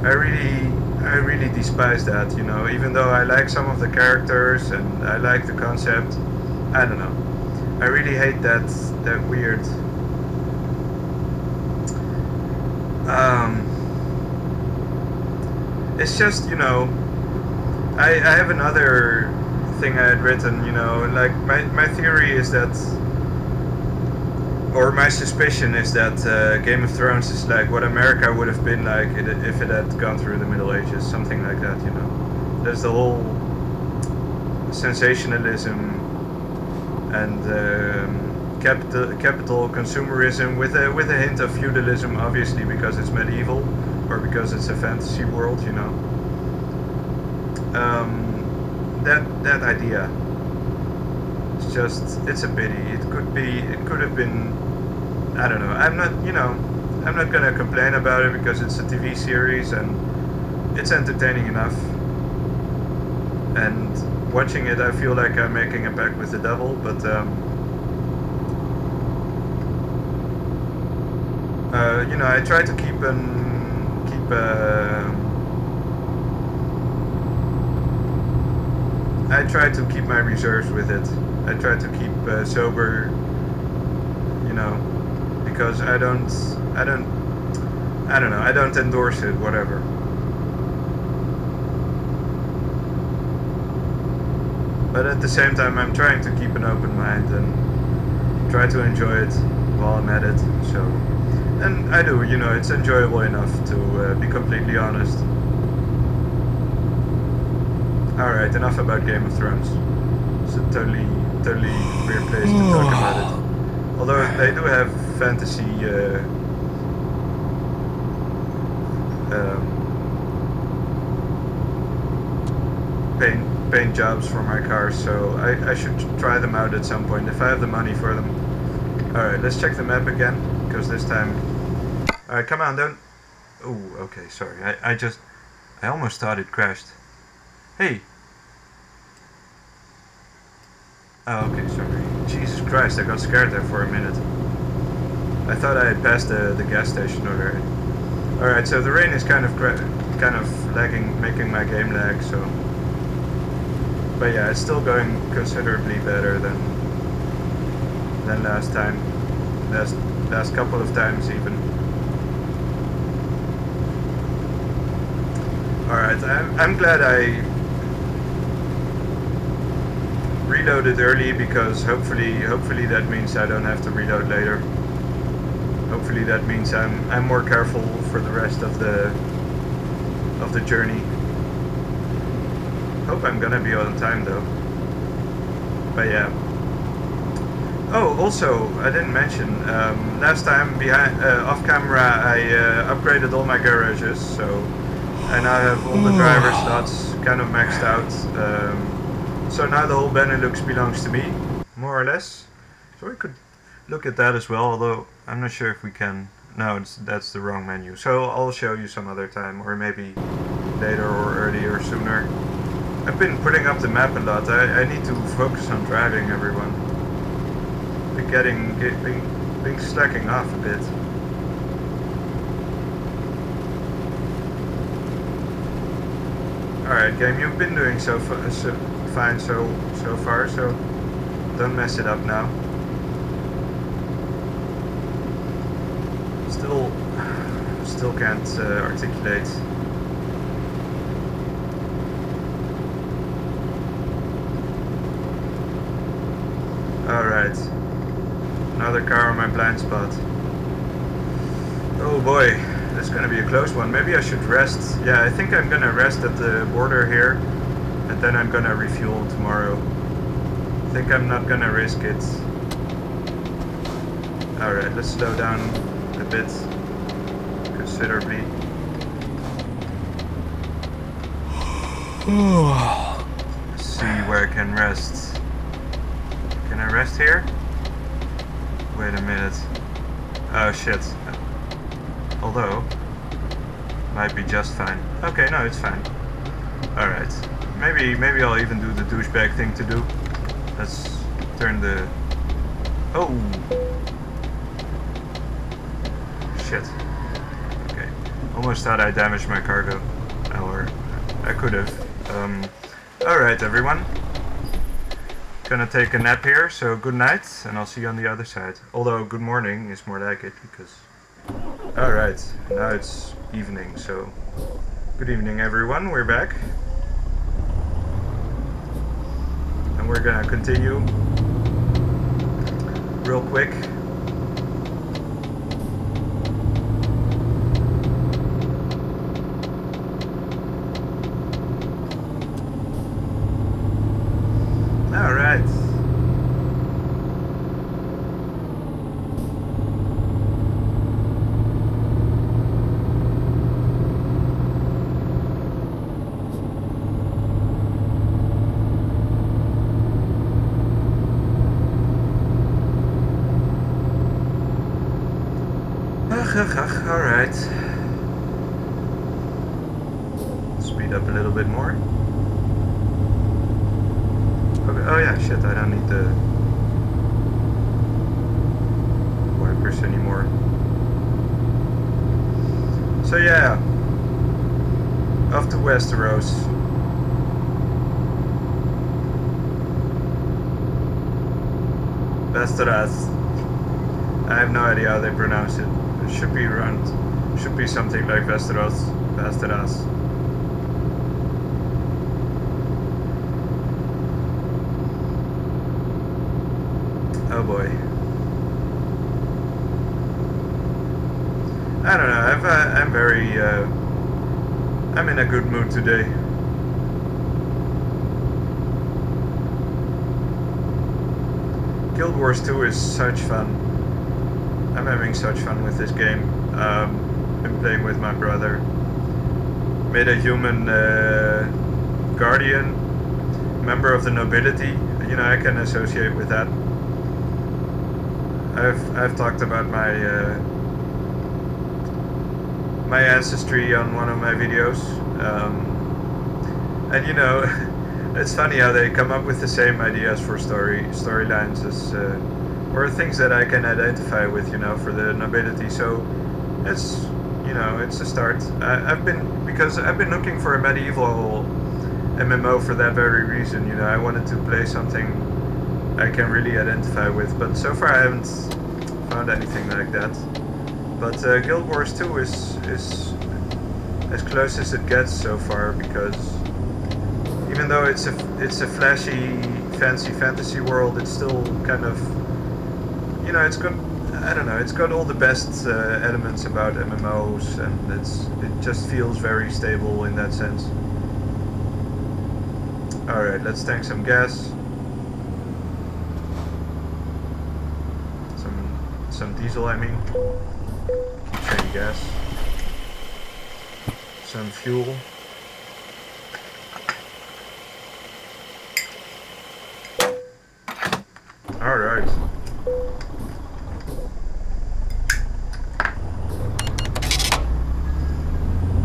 really despise that, you know. Even though I like some of the characters and I like the concept, I don't know. I really hate that weird. It's just, you know, I have another thing I had written, you know, like my theory is that, or my suspicion is that Game of Thrones is like what America would have been like if it had gone through the Middle Ages, something like that, you know. There's the whole sensationalism and capital consumerism with a hint of feudalism, obviously, because it's medieval or because it's a fantasy world, you know. That idea, it's a pity. It could have been, I don't know. I'm not gonna complain about it because it's a TV series and it's entertaining enough. And watching it, I feel like I'm making a pact with the devil, but you know, I try to keep I try to keep my reserves with it. I try to keep sober, you know, because I don't know, I don't endorse it, whatever. But at the same time, I'm trying to keep an open mind and try to enjoy it while I'm at it. So, and I do, you know, it's enjoyable enough to be completely honest. Alright, enough about Game of Thrones. It's a totally weird place to talk about it. Although they do have fantasy paint jobs for my cars, so I should try them out at some point if I have the money for them. Alright, let's check the map again, because this time... Alright, come on, don't... Oh, okay, sorry. I almost thought it crashed. Hey! Oh, okay, sorry. Jesus Christ, I got scared there for a minute. I thought I had passed the gas station already. Alright, so the rain is kind of lagging, making my game lag, so... But yeah, it's still going considerably better than last time. Last couple of times even. Alright, I'm glad I reloaded early, because hopefully that means I don't have to reload later. Hopefully that means I'm more careful for the rest of the journey. Hope I'm gonna be on time though. But yeah. Oh, also I didn't mention, last time off camera I upgraded all my garages, so I now have all the driver slots kind of maxed out. So now the whole Benelux belongs to me, more or less. So we could look at that as well, although I'm not sure if we can. No, that's the wrong menu. So I'll show you some other time, or maybe later or earlier, sooner. I've been putting up the map a lot. I need to focus on driving, everyone. Been slacking off a bit. Alright, game, you've been doing fine so far, so don't mess it up now. Still can't articulate. Alright, another car on my blind spot. Oh boy, that's gonna be a close one. Maybe I should rest. Yeah, I think I'm gonna rest at the border here, and then I'm gonna refuel tomorrow. I think I'm not gonna risk it. Alright, let's slow down a bit, considerably. Let's see where I can rest. Can I rest here? Wait a minute. Oh shit. Although, might be just fine. Okay, no, it's fine. Alright. Maybe I'll even do the douchebag thing to do. Let's turn the... Oh! Shit. Okay. Almost thought I damaged my cargo. Or I could have. Alright everyone. Gonna take a nap here, so good night, and I'll see you on the other side. Although good morning is more like it, because... Alright, now it's evening, so... Good evening everyone, we're back. And we're gonna continue real quick. Alright. Alright. Speed up a little bit more. Okay. Oh yeah, shit, I don't need the wipers anymore. So yeah, off to Westeros. Västerås. I have no idea how they pronounce it. It should be around, should be something like Västerås. Västerås. Oh boy. I don't know. I'm very. I'm in a good mood today. Guild Wars 2 is such fun. I'm having such fun with this game. Been playing with my brother. Made a human guardian, member of the nobility. You know, I can associate with that. I've talked about my my ancestry on one of my videos, and you know, it's funny how they come up with the same ideas for storylines as or things that I can identify with, you know, for the nobility. So it's, you know, it's a start. I've been looking for a medieval MMO for that very reason. You know, I wanted to play something I can really identify with, but so far I haven't found anything like that. But Guild Wars 2 is as close as it gets so far, because even though it's a flashy, fancy fantasy world, it's still kind of, you know, it's got, I don't know, it's got all the best elements about MMOs, and it just feels very stable in that sense. Alright, let's tank some gas. Some diesel, I mean. Train gas. Some fuel. Alright.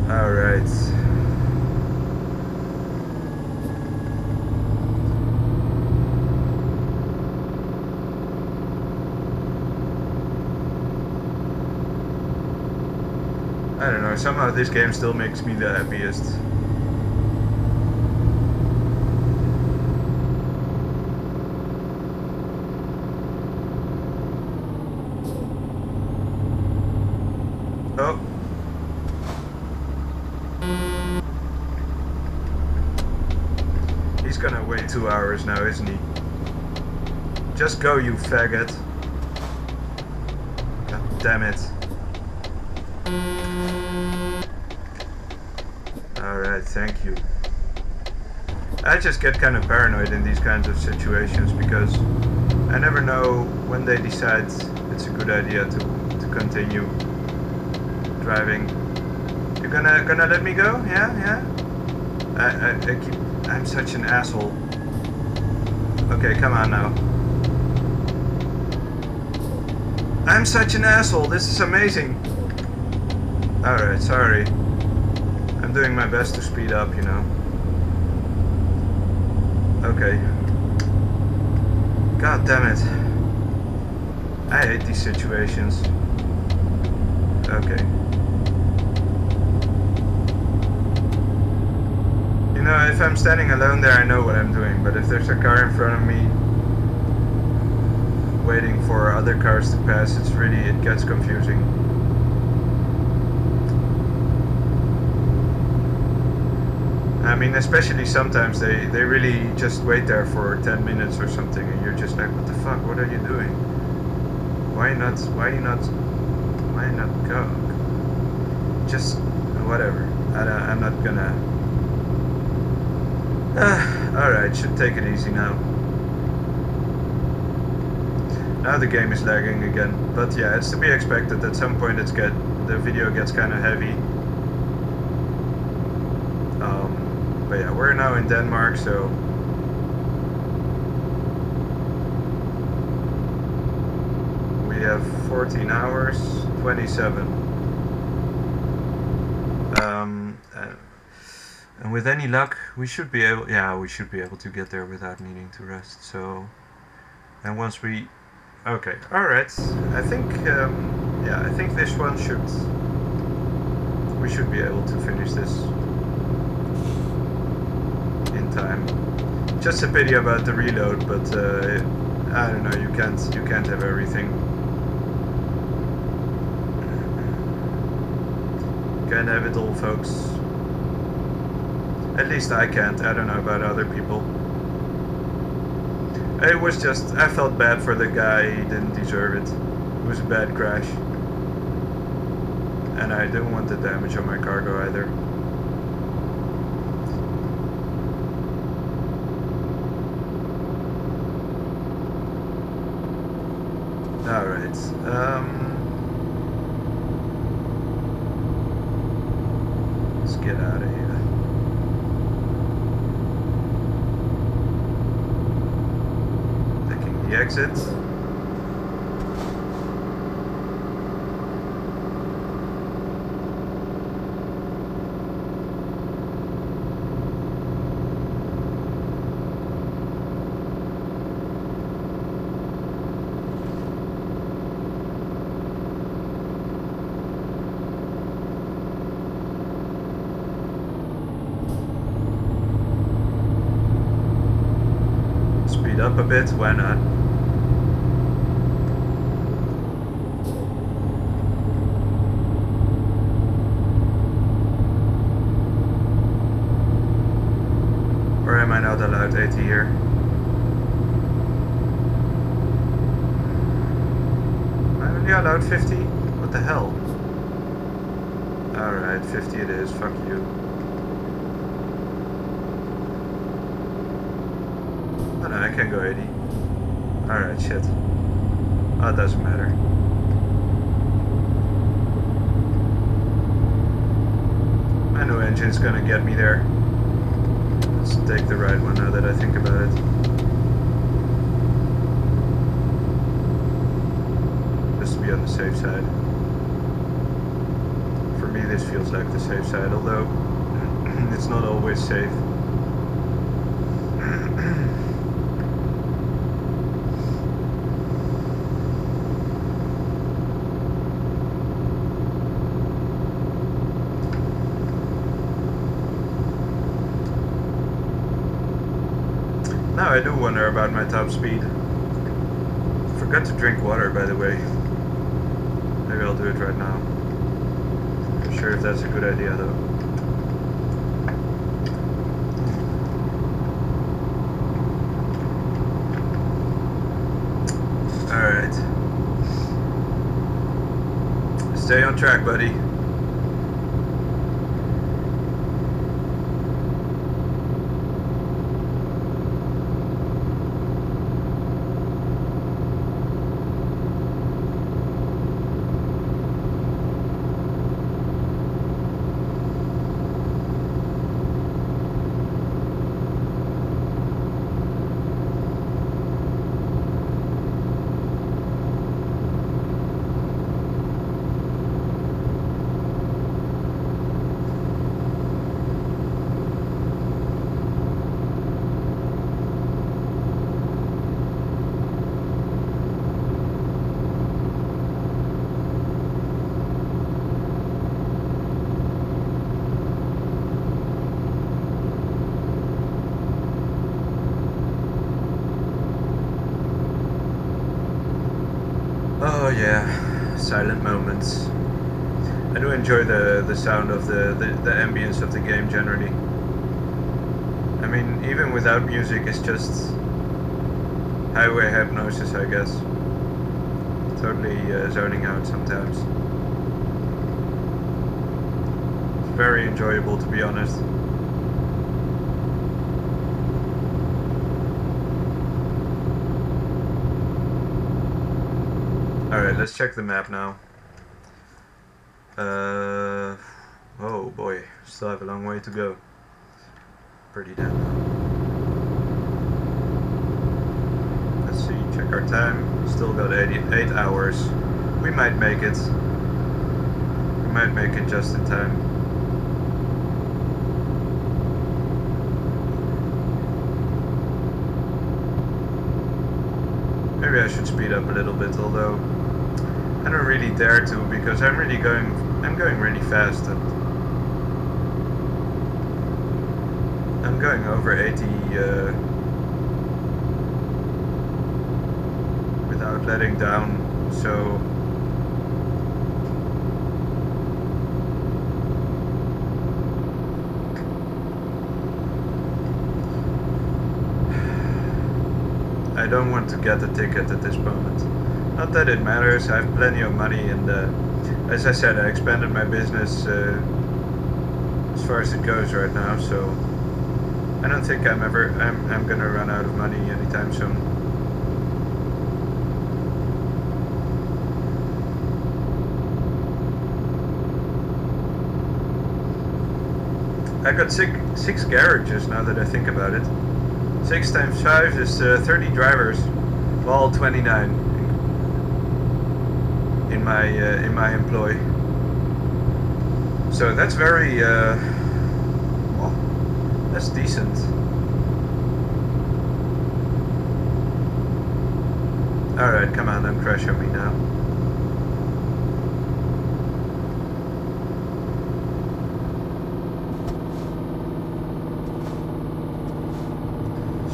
Alright. I don't know, somehow this game still makes me the happiest. Oh. He's gonna wait 2 hours now, isn't he? Just go, you faggot. God damn it. Alright, thank you. I just get kind of paranoid in these kinds of situations, because I never know when they decide it's a good idea to continue driving. You're gonna let me go? Yeah? I'm such an asshole. Okay, come on now. I'm such an asshole, this is amazing. Alright, sorry. I'm doing my best to speed up, you know. Okay. God damn it. I hate these situations. Okay. You know, if I'm standing alone there, I know what I'm doing, but if there's a car in front of me waiting for other cars to pass, it gets confusing. I mean, especially sometimes they really just wait there for 10 minutes or something, and you're just like, what the fuck, what are you doing? Why not go? Just, whatever. I'm not gonna... Alright, should take it easy now. Now the game is lagging again, but yeah, it's to be expected. At some point the video gets kind of heavy. But yeah, we're now in Denmark, so we have 14 hours, 27. And with any luck, we should be able to get there without needing to rest. So, and once we, okay, all right. I think, yeah, I think this one we should be able to finish this in time. Just a pity about the reload, but I don't know. You can't have everything. Can't have it all, folks. At least I can't. I don't know about other people. It was just, I felt bad for the guy. He didn't deserve it. It was a bad crash. And I didn't want the damage on my cargo either. Alright. Let's get out of here. The exits. Speed up a bit, why not? Or am I not allowed 80 here? Am I only allowed 50? What the hell? Alright, 50 it is, fuck you. Oh no, I can go 80. Alright, shit. Oh, it doesn't matter. My new engine's gonna get me there. Let's take the right one now that I think about it. Just to be on the safe side. For me this feels like the safe side, although it's not always safe. Now I do wonder about my top speed. Forgot to drink water, by the way. Maybe I'll do it right now. Not sure if that's a good idea though. Alright. Stay on track, buddy. Yeah, silent moments. I do enjoy the sound of the ambience of the game generally. I mean, even without music, it's just highway hypnosis, I guess. Totally zoning out sometimes. It's very enjoyable, to be honest. Alright, let's check the map now. Oh boy, still have a long way to go. Pretty damn long. Let's see, check our time. Still got 8 hours. We might make it. We might make it just in time. Maybe I should speed up a little bit, although I don't really dare to, because I'm going really fast, and I'm going over 80 without letting down, so I don't want to get a ticket at this moment. Not that it matters, I have plenty of money, and as I said, I expanded my business as far as it goes right now, so I don't think I'm gonna run out of money anytime soon. I got six garages now that I think about it. 6 times 5 is 30 drivers, all 29 in my employ. So that's very well, that's decent. All right, come on, don't crash on me now.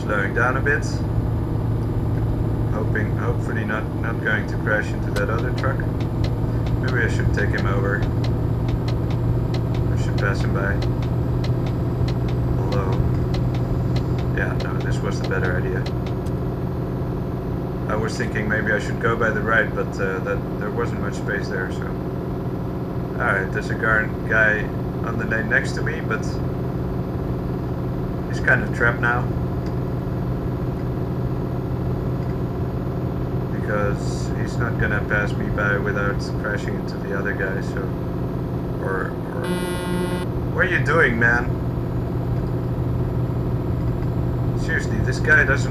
Slowing down a bit, hopefully not going to crash into that other truck. Maybe I should take him over. I should pass him by. Although, yeah, no, this was the better idea. I was thinking maybe I should go by the right, but that there wasn't much space there. So, all right, there's a guy on the lane next to me, but he's kind of trapped now. Because he's not gonna pass me by without crashing into the other guy, so... Or... What are you doing, man? Seriously, this guy has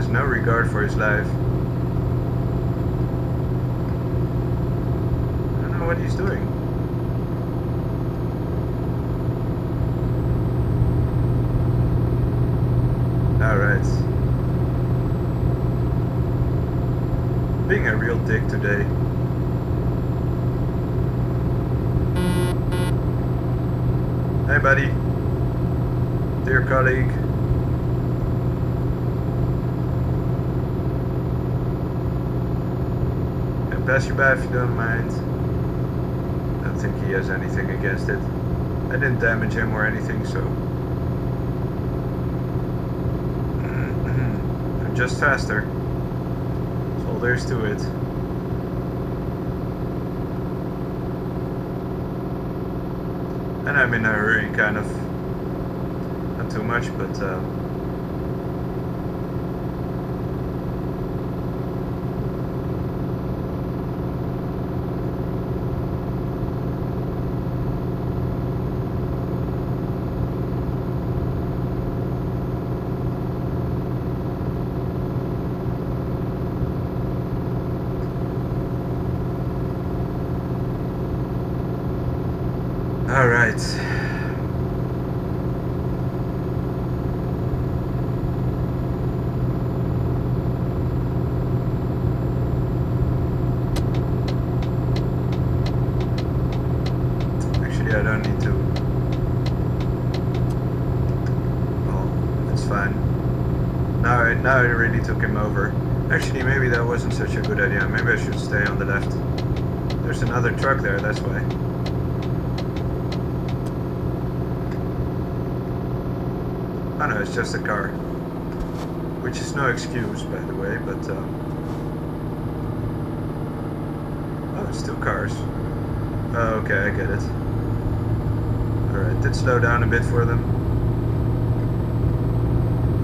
no regard for his life. I don't know what he's doing. Alright. Being a real dick today. Hey buddy, dear colleague. Can pass you by if you don't mind. I don't think he has anything against it. I didn't damage him or anything, so I'm just faster. That's all there is to it. And I'm in a hurry, kind of. Not too much, but all right. Actually, I don't need to. Oh, it's fine. Now I really took him over. Actually, maybe that wasn't such a good idea. Maybe I should stay on the left. There's another truck there, that's why. Oh no, it's just a car. Which is no excuse, by the way, but... Oh, it's two cars. Oh, okay, I get it. Alright, did slow down a bit for them.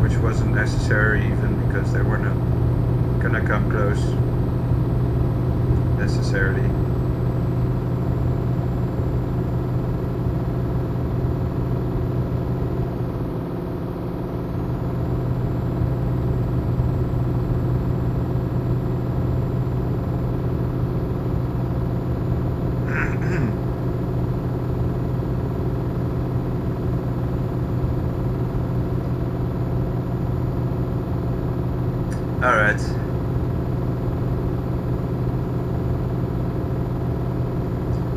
Which wasn't necessary even because they were not gonna come close necessarily. Alright.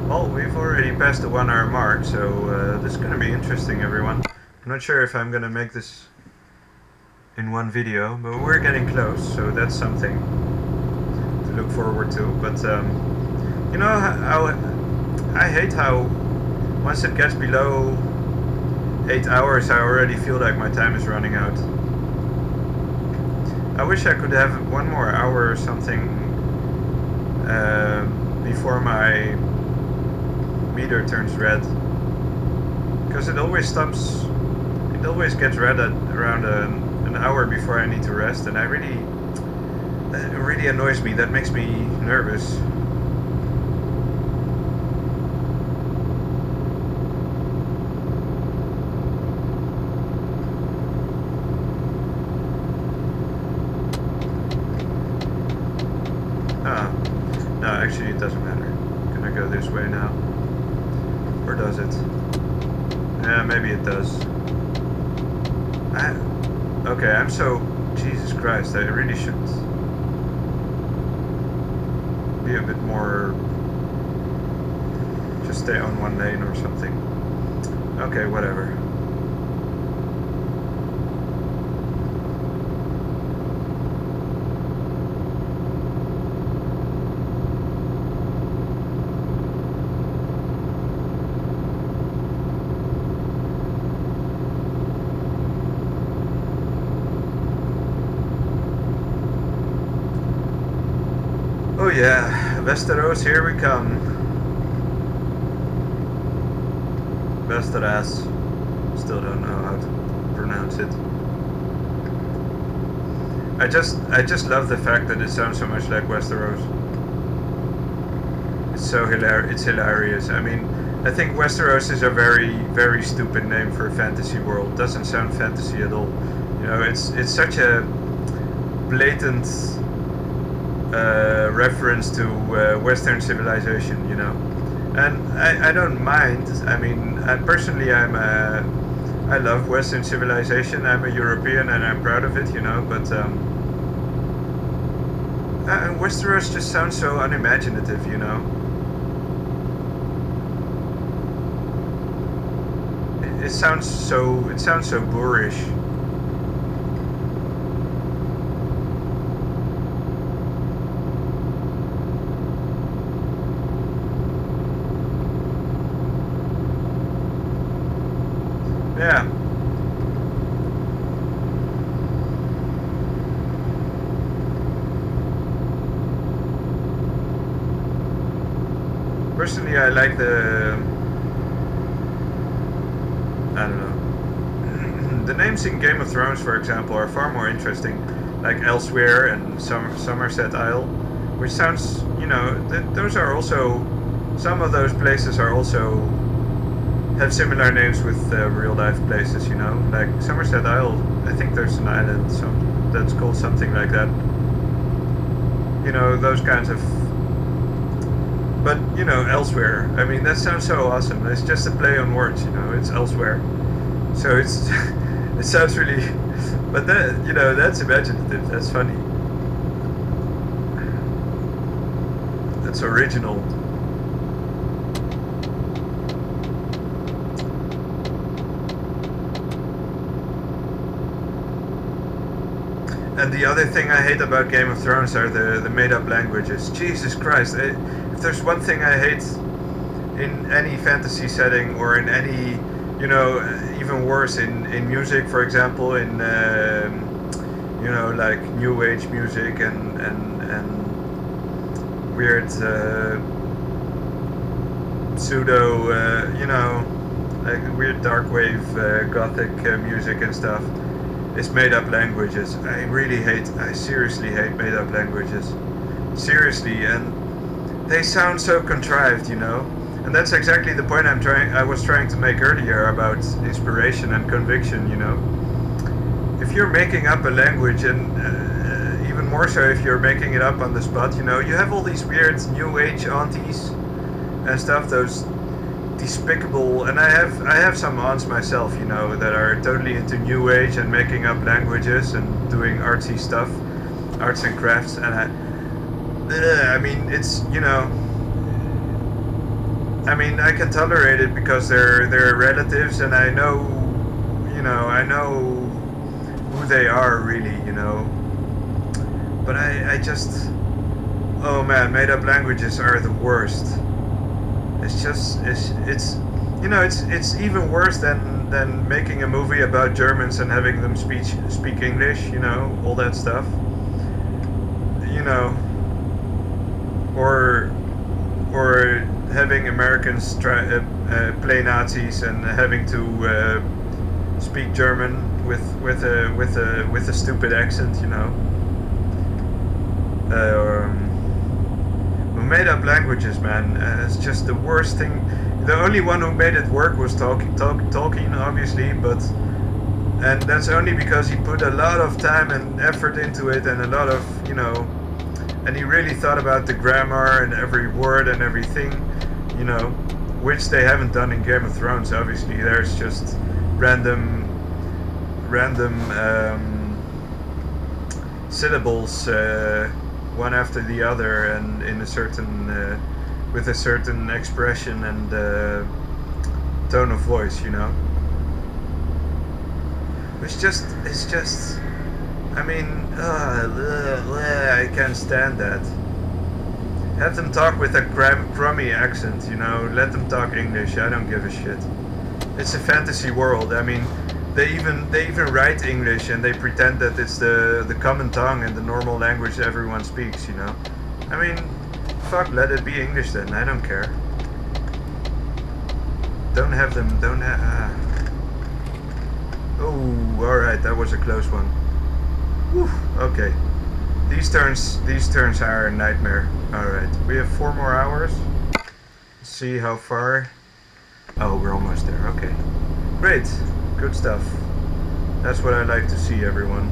Well, we've already passed the 1 hour mark, so this is going to be interesting, everyone. I'm not sure if I'm going to make this in one video, but we're getting close, so that's something to look forward to. But, you know, I hate how once it gets below 8 hours, I already feel like my time is running out. I wish I could have 1 more hour or something before my meter turns red, because it always stops. It always gets red at around an hour before I need to rest, and it really annoys me. That makes me nervous. No, actually it doesn't matter. Can I go this way now? Or does it? Yeah, maybe it does. Okay, I'm so... Jesus Christ, I really should be a bit more... Just stay on one lane or something. Okay, whatever. Oh yeah, Västerås, here we come. Västerås. Still don't know how to pronounce it. I just love the fact that it sounds so much like Westeros. It's so hilarious. I mean, I think Westeros is a very, very stupid name for a fantasy world. Doesn't sound fantasy at all. You know, it's such a blatant reference to Western civilization, you know, and I don't mind. I mean, personally, I love Western civilization. I'm a European and I'm proud of it, you know. But Westeros just sounds so unimaginative, you know. It sounds so boorish. Yeah. Personally, I like the... I don't know. The names in Game of Thrones, for example, are far more interesting. Like Elsewhere and Somerset Isle, which sounds, you know, those are also... Some of those places are also... have similar names with real life places, you know, like Somerset Isle. I think there's an island that's called something like that. You know, those kinds of. But you know, Elsewhere. I mean, that sounds so awesome. It's just a play on words, you know. It's Elsewhere, so it's it sounds really. But that, you know, that's imaginative. That's funny. That's original. And the other thing I hate about Game of Thrones are the made-up languages. Jesus Christ! If there's one thing I hate in any fantasy setting, or in any, you know, even worse in music, for example, in you know, like new age music and weird pseudo, you know, like weird dark wave gothic music and stuff, is made up languages. I seriously hate made up languages. Seriously, and they sound so contrived, you know. And that's exactly the point I was trying to make earlier about inspiration and conviction, you know. If you're making up a language, and even more so if you're making it up on the spot, you know, you have all these weird new age aunties and stuff, those despicable, and I have some aunts myself, you know, that are totally into new age and making up languages and doing artsy stuff, arts and crafts, and I mean, it's, you know, I mean, I can tolerate it because they're relatives, and I know, you know, I know who they are really, you know. But I just, oh man, made up languages are the worst. It's just, it's you know, it's even worse than making a movie about Germans and having them speak English, you know, all that stuff, you know, or having Americans play Nazis and having to speak German with a stupid accent, you know. Made up languages, man, it's just the worst thing. The only one who made it work was Tolkien, obviously, and that's only because he put a lot of time and effort into it, and a lot of, you know, and he really thought about the grammar and every word and everything, you know, which they haven't done in Game of Thrones. Obviously, there's just random syllables, one after the other, and in a certain with a certain expression and tone of voice, you know. It's just, I mean, I can't stand that. Have them talk with a crummy accent, you know. Let them talk English. I don't give a shit. It's a fantasy world. I mean, they even write English, and they pretend that it's the common tongue and the normal language that everyone speaks, you know. I mean, fuck, let it be English then. I don't care. Don't have them. Oh, all right, that was a close one. Whew, okay. These turns are a nightmare. All right, we have 4 more hours. Let's see how far. Oh, we're almost there. Okay, great. Good stuff. That's what I like to see, everyone.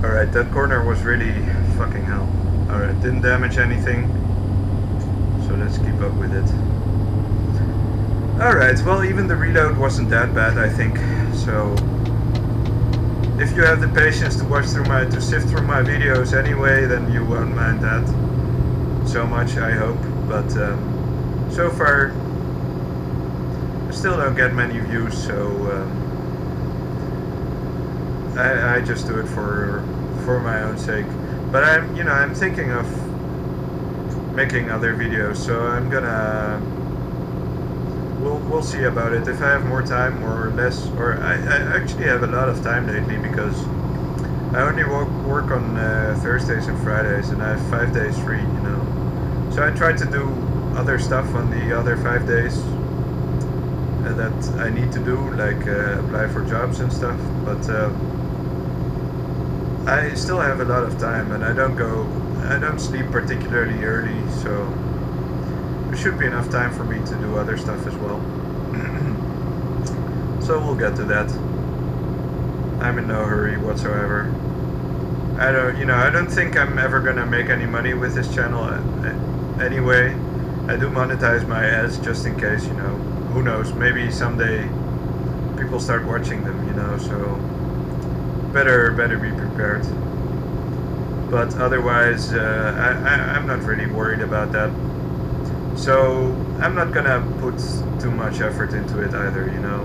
Alright, that corner was really fucking hell. Alright, didn't damage anything. So let's keep up with it. Alright, well, even the reload wasn't that bad, I think. So if you have the patience to sift through my videos anyway, then you won't mind that so much, I hope. But so far I still don't get many views, so I just do it for my own sake. But I'm thinking of making other videos, so I'm gonna we'll see about it. If I have more time or less, or I actually have a lot of time lately because I only work on Thursdays and Fridays, and I have 5 days free, you know. So I try to do other stuff on the other 5 days that I need to do, like apply for jobs and stuff, but I still have a lot of time, and I don't sleep particularly early, so there should be enough time for me to do other stuff as well. So we'll get to that. I'm in no hurry whatsoever. I don't think I'm ever gonna make any money with this channel anyway. I do monetize my ads just in case, you know. Who knows, maybe someday people start watching them, you know, so better be prepared. But otherwise, I'm not really worried about that. So I'm not gonna put too much effort into it either, you know.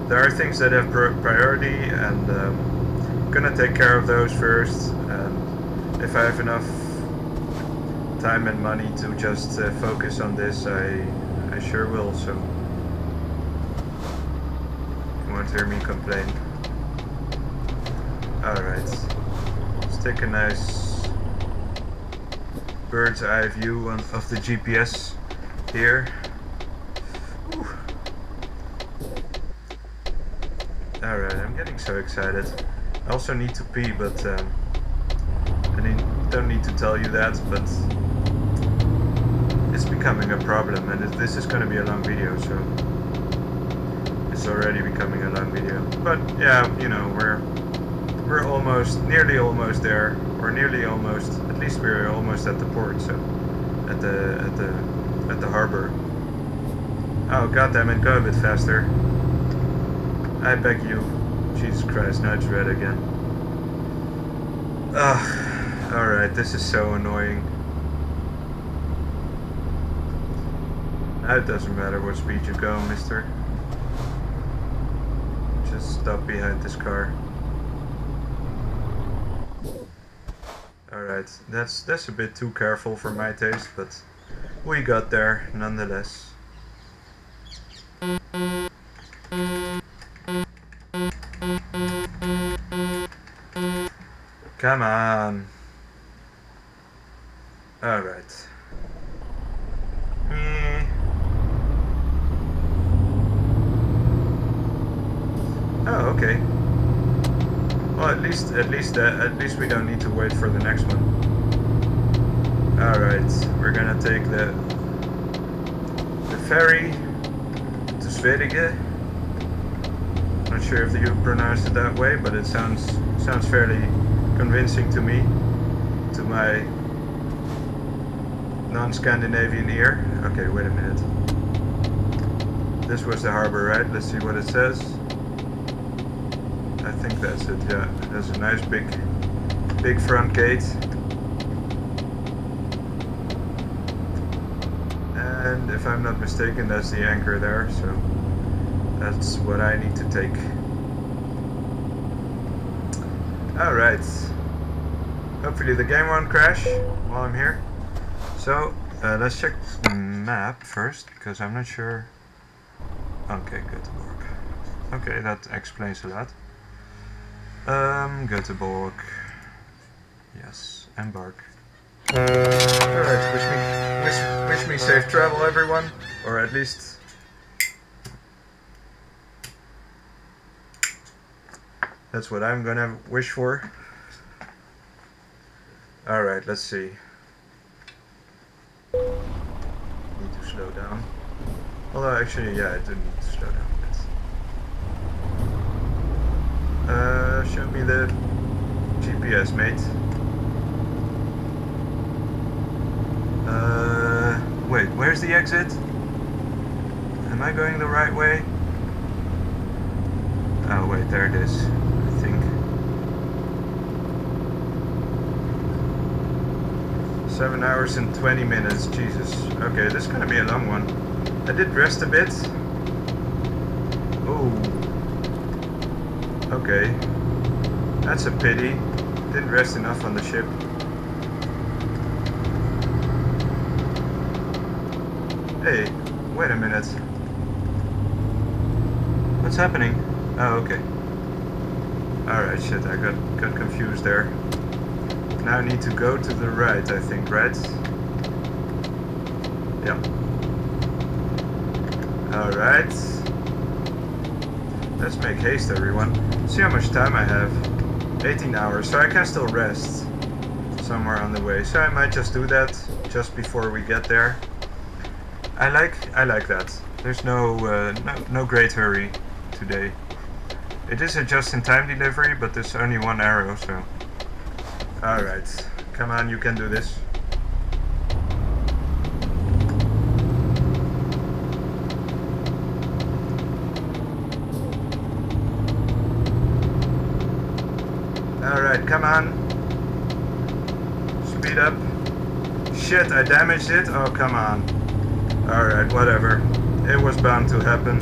There are things that have priority, and gonna take care of those first, and if I have enough time and money to just focus on this, I sure will, so you won't hear me complain. Alright, let's take a nice bird's eye view of the GPS here. Alright, I'm getting so excited. I also need to pee, but I don't need to tell you that, but it's becoming a problem, and this is going to be a long video, so it's already becoming a long video. But yeah, you know, we're almost, nearly almost there, or nearly almost. At least we're almost at the port, so at the harbor. Oh goddammit, go a bit faster. I beg you. Jesus Christ, now it's red again. Ugh. Alright, this is so annoying. It doesn't matter what speed you go, mister. Just stop behind this car. Alright, that's a bit too careful for my taste, but we got there nonetheless. Come on. Alright. Oh, okay. Well, at least we don't need to wait for the next one. Alright, we're gonna take the ferry to Sverige. Not sure if you pronounce it that way, but it sounds fairly convincing to me, to my non-Scandinavian ear. Okay, wait a minute. This was the harbor, right? Let's see what it says. I think that's it, yeah. There's a nice big front gate. And if I'm not mistaken, that's the anchor there, so that's what I need to take. Alright. Hopefully the game won't crash while I'm here. So, let's check the map first, because I'm not sure. Okay, Göteborg. Okay, that explains a lot. Göteborg. Yes, embark. Alright, wish me safe travel, everyone. Or at least... that's what I'm gonna wish for. Alright, let's see. Need to slow down. Although actually, yeah, I do need to slow down a bit. Show me the GPS, mate. Wait, where's the exit? Am I going the right way? Oh wait, there it is, I think. 7 hours and 20 minutes, Jesus. Okay, this is gonna be a long one. I did rest a bit. Oh. Okay. That's a pity. Didn't rest enough on the ship. Hey, wait a minute. What's happening? Oh, okay. Alright, shit, I got confused there. Now I need to go to the right, I think, right? Yeah. Alright. Let's make haste, everyone. See how much time I have. 18 hours, so I can still rest somewhere on the way. So I might just do that just before we get there. I like that. There's no great hurry today. It is a just-in-time delivery, but there's only one arrow, so... Alright, come on, you can do this. Alright, come on. Speed up. Shit, I damaged it? Oh, come on. Alright, whatever. It was bound to happen.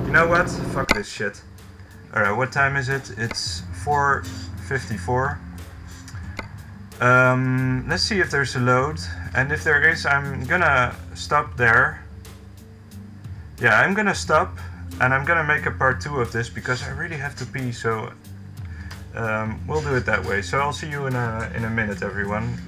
You know what? Fuck this shit. Alright, what time is it? It's 4:54. Let's see if there's a load, and if there is, I'm gonna stop there. Yeah, I'm gonna stop, and I'm gonna make a part 2 of this because I really have to pee, so we'll do it that way. So I'll see you in a minute, everyone.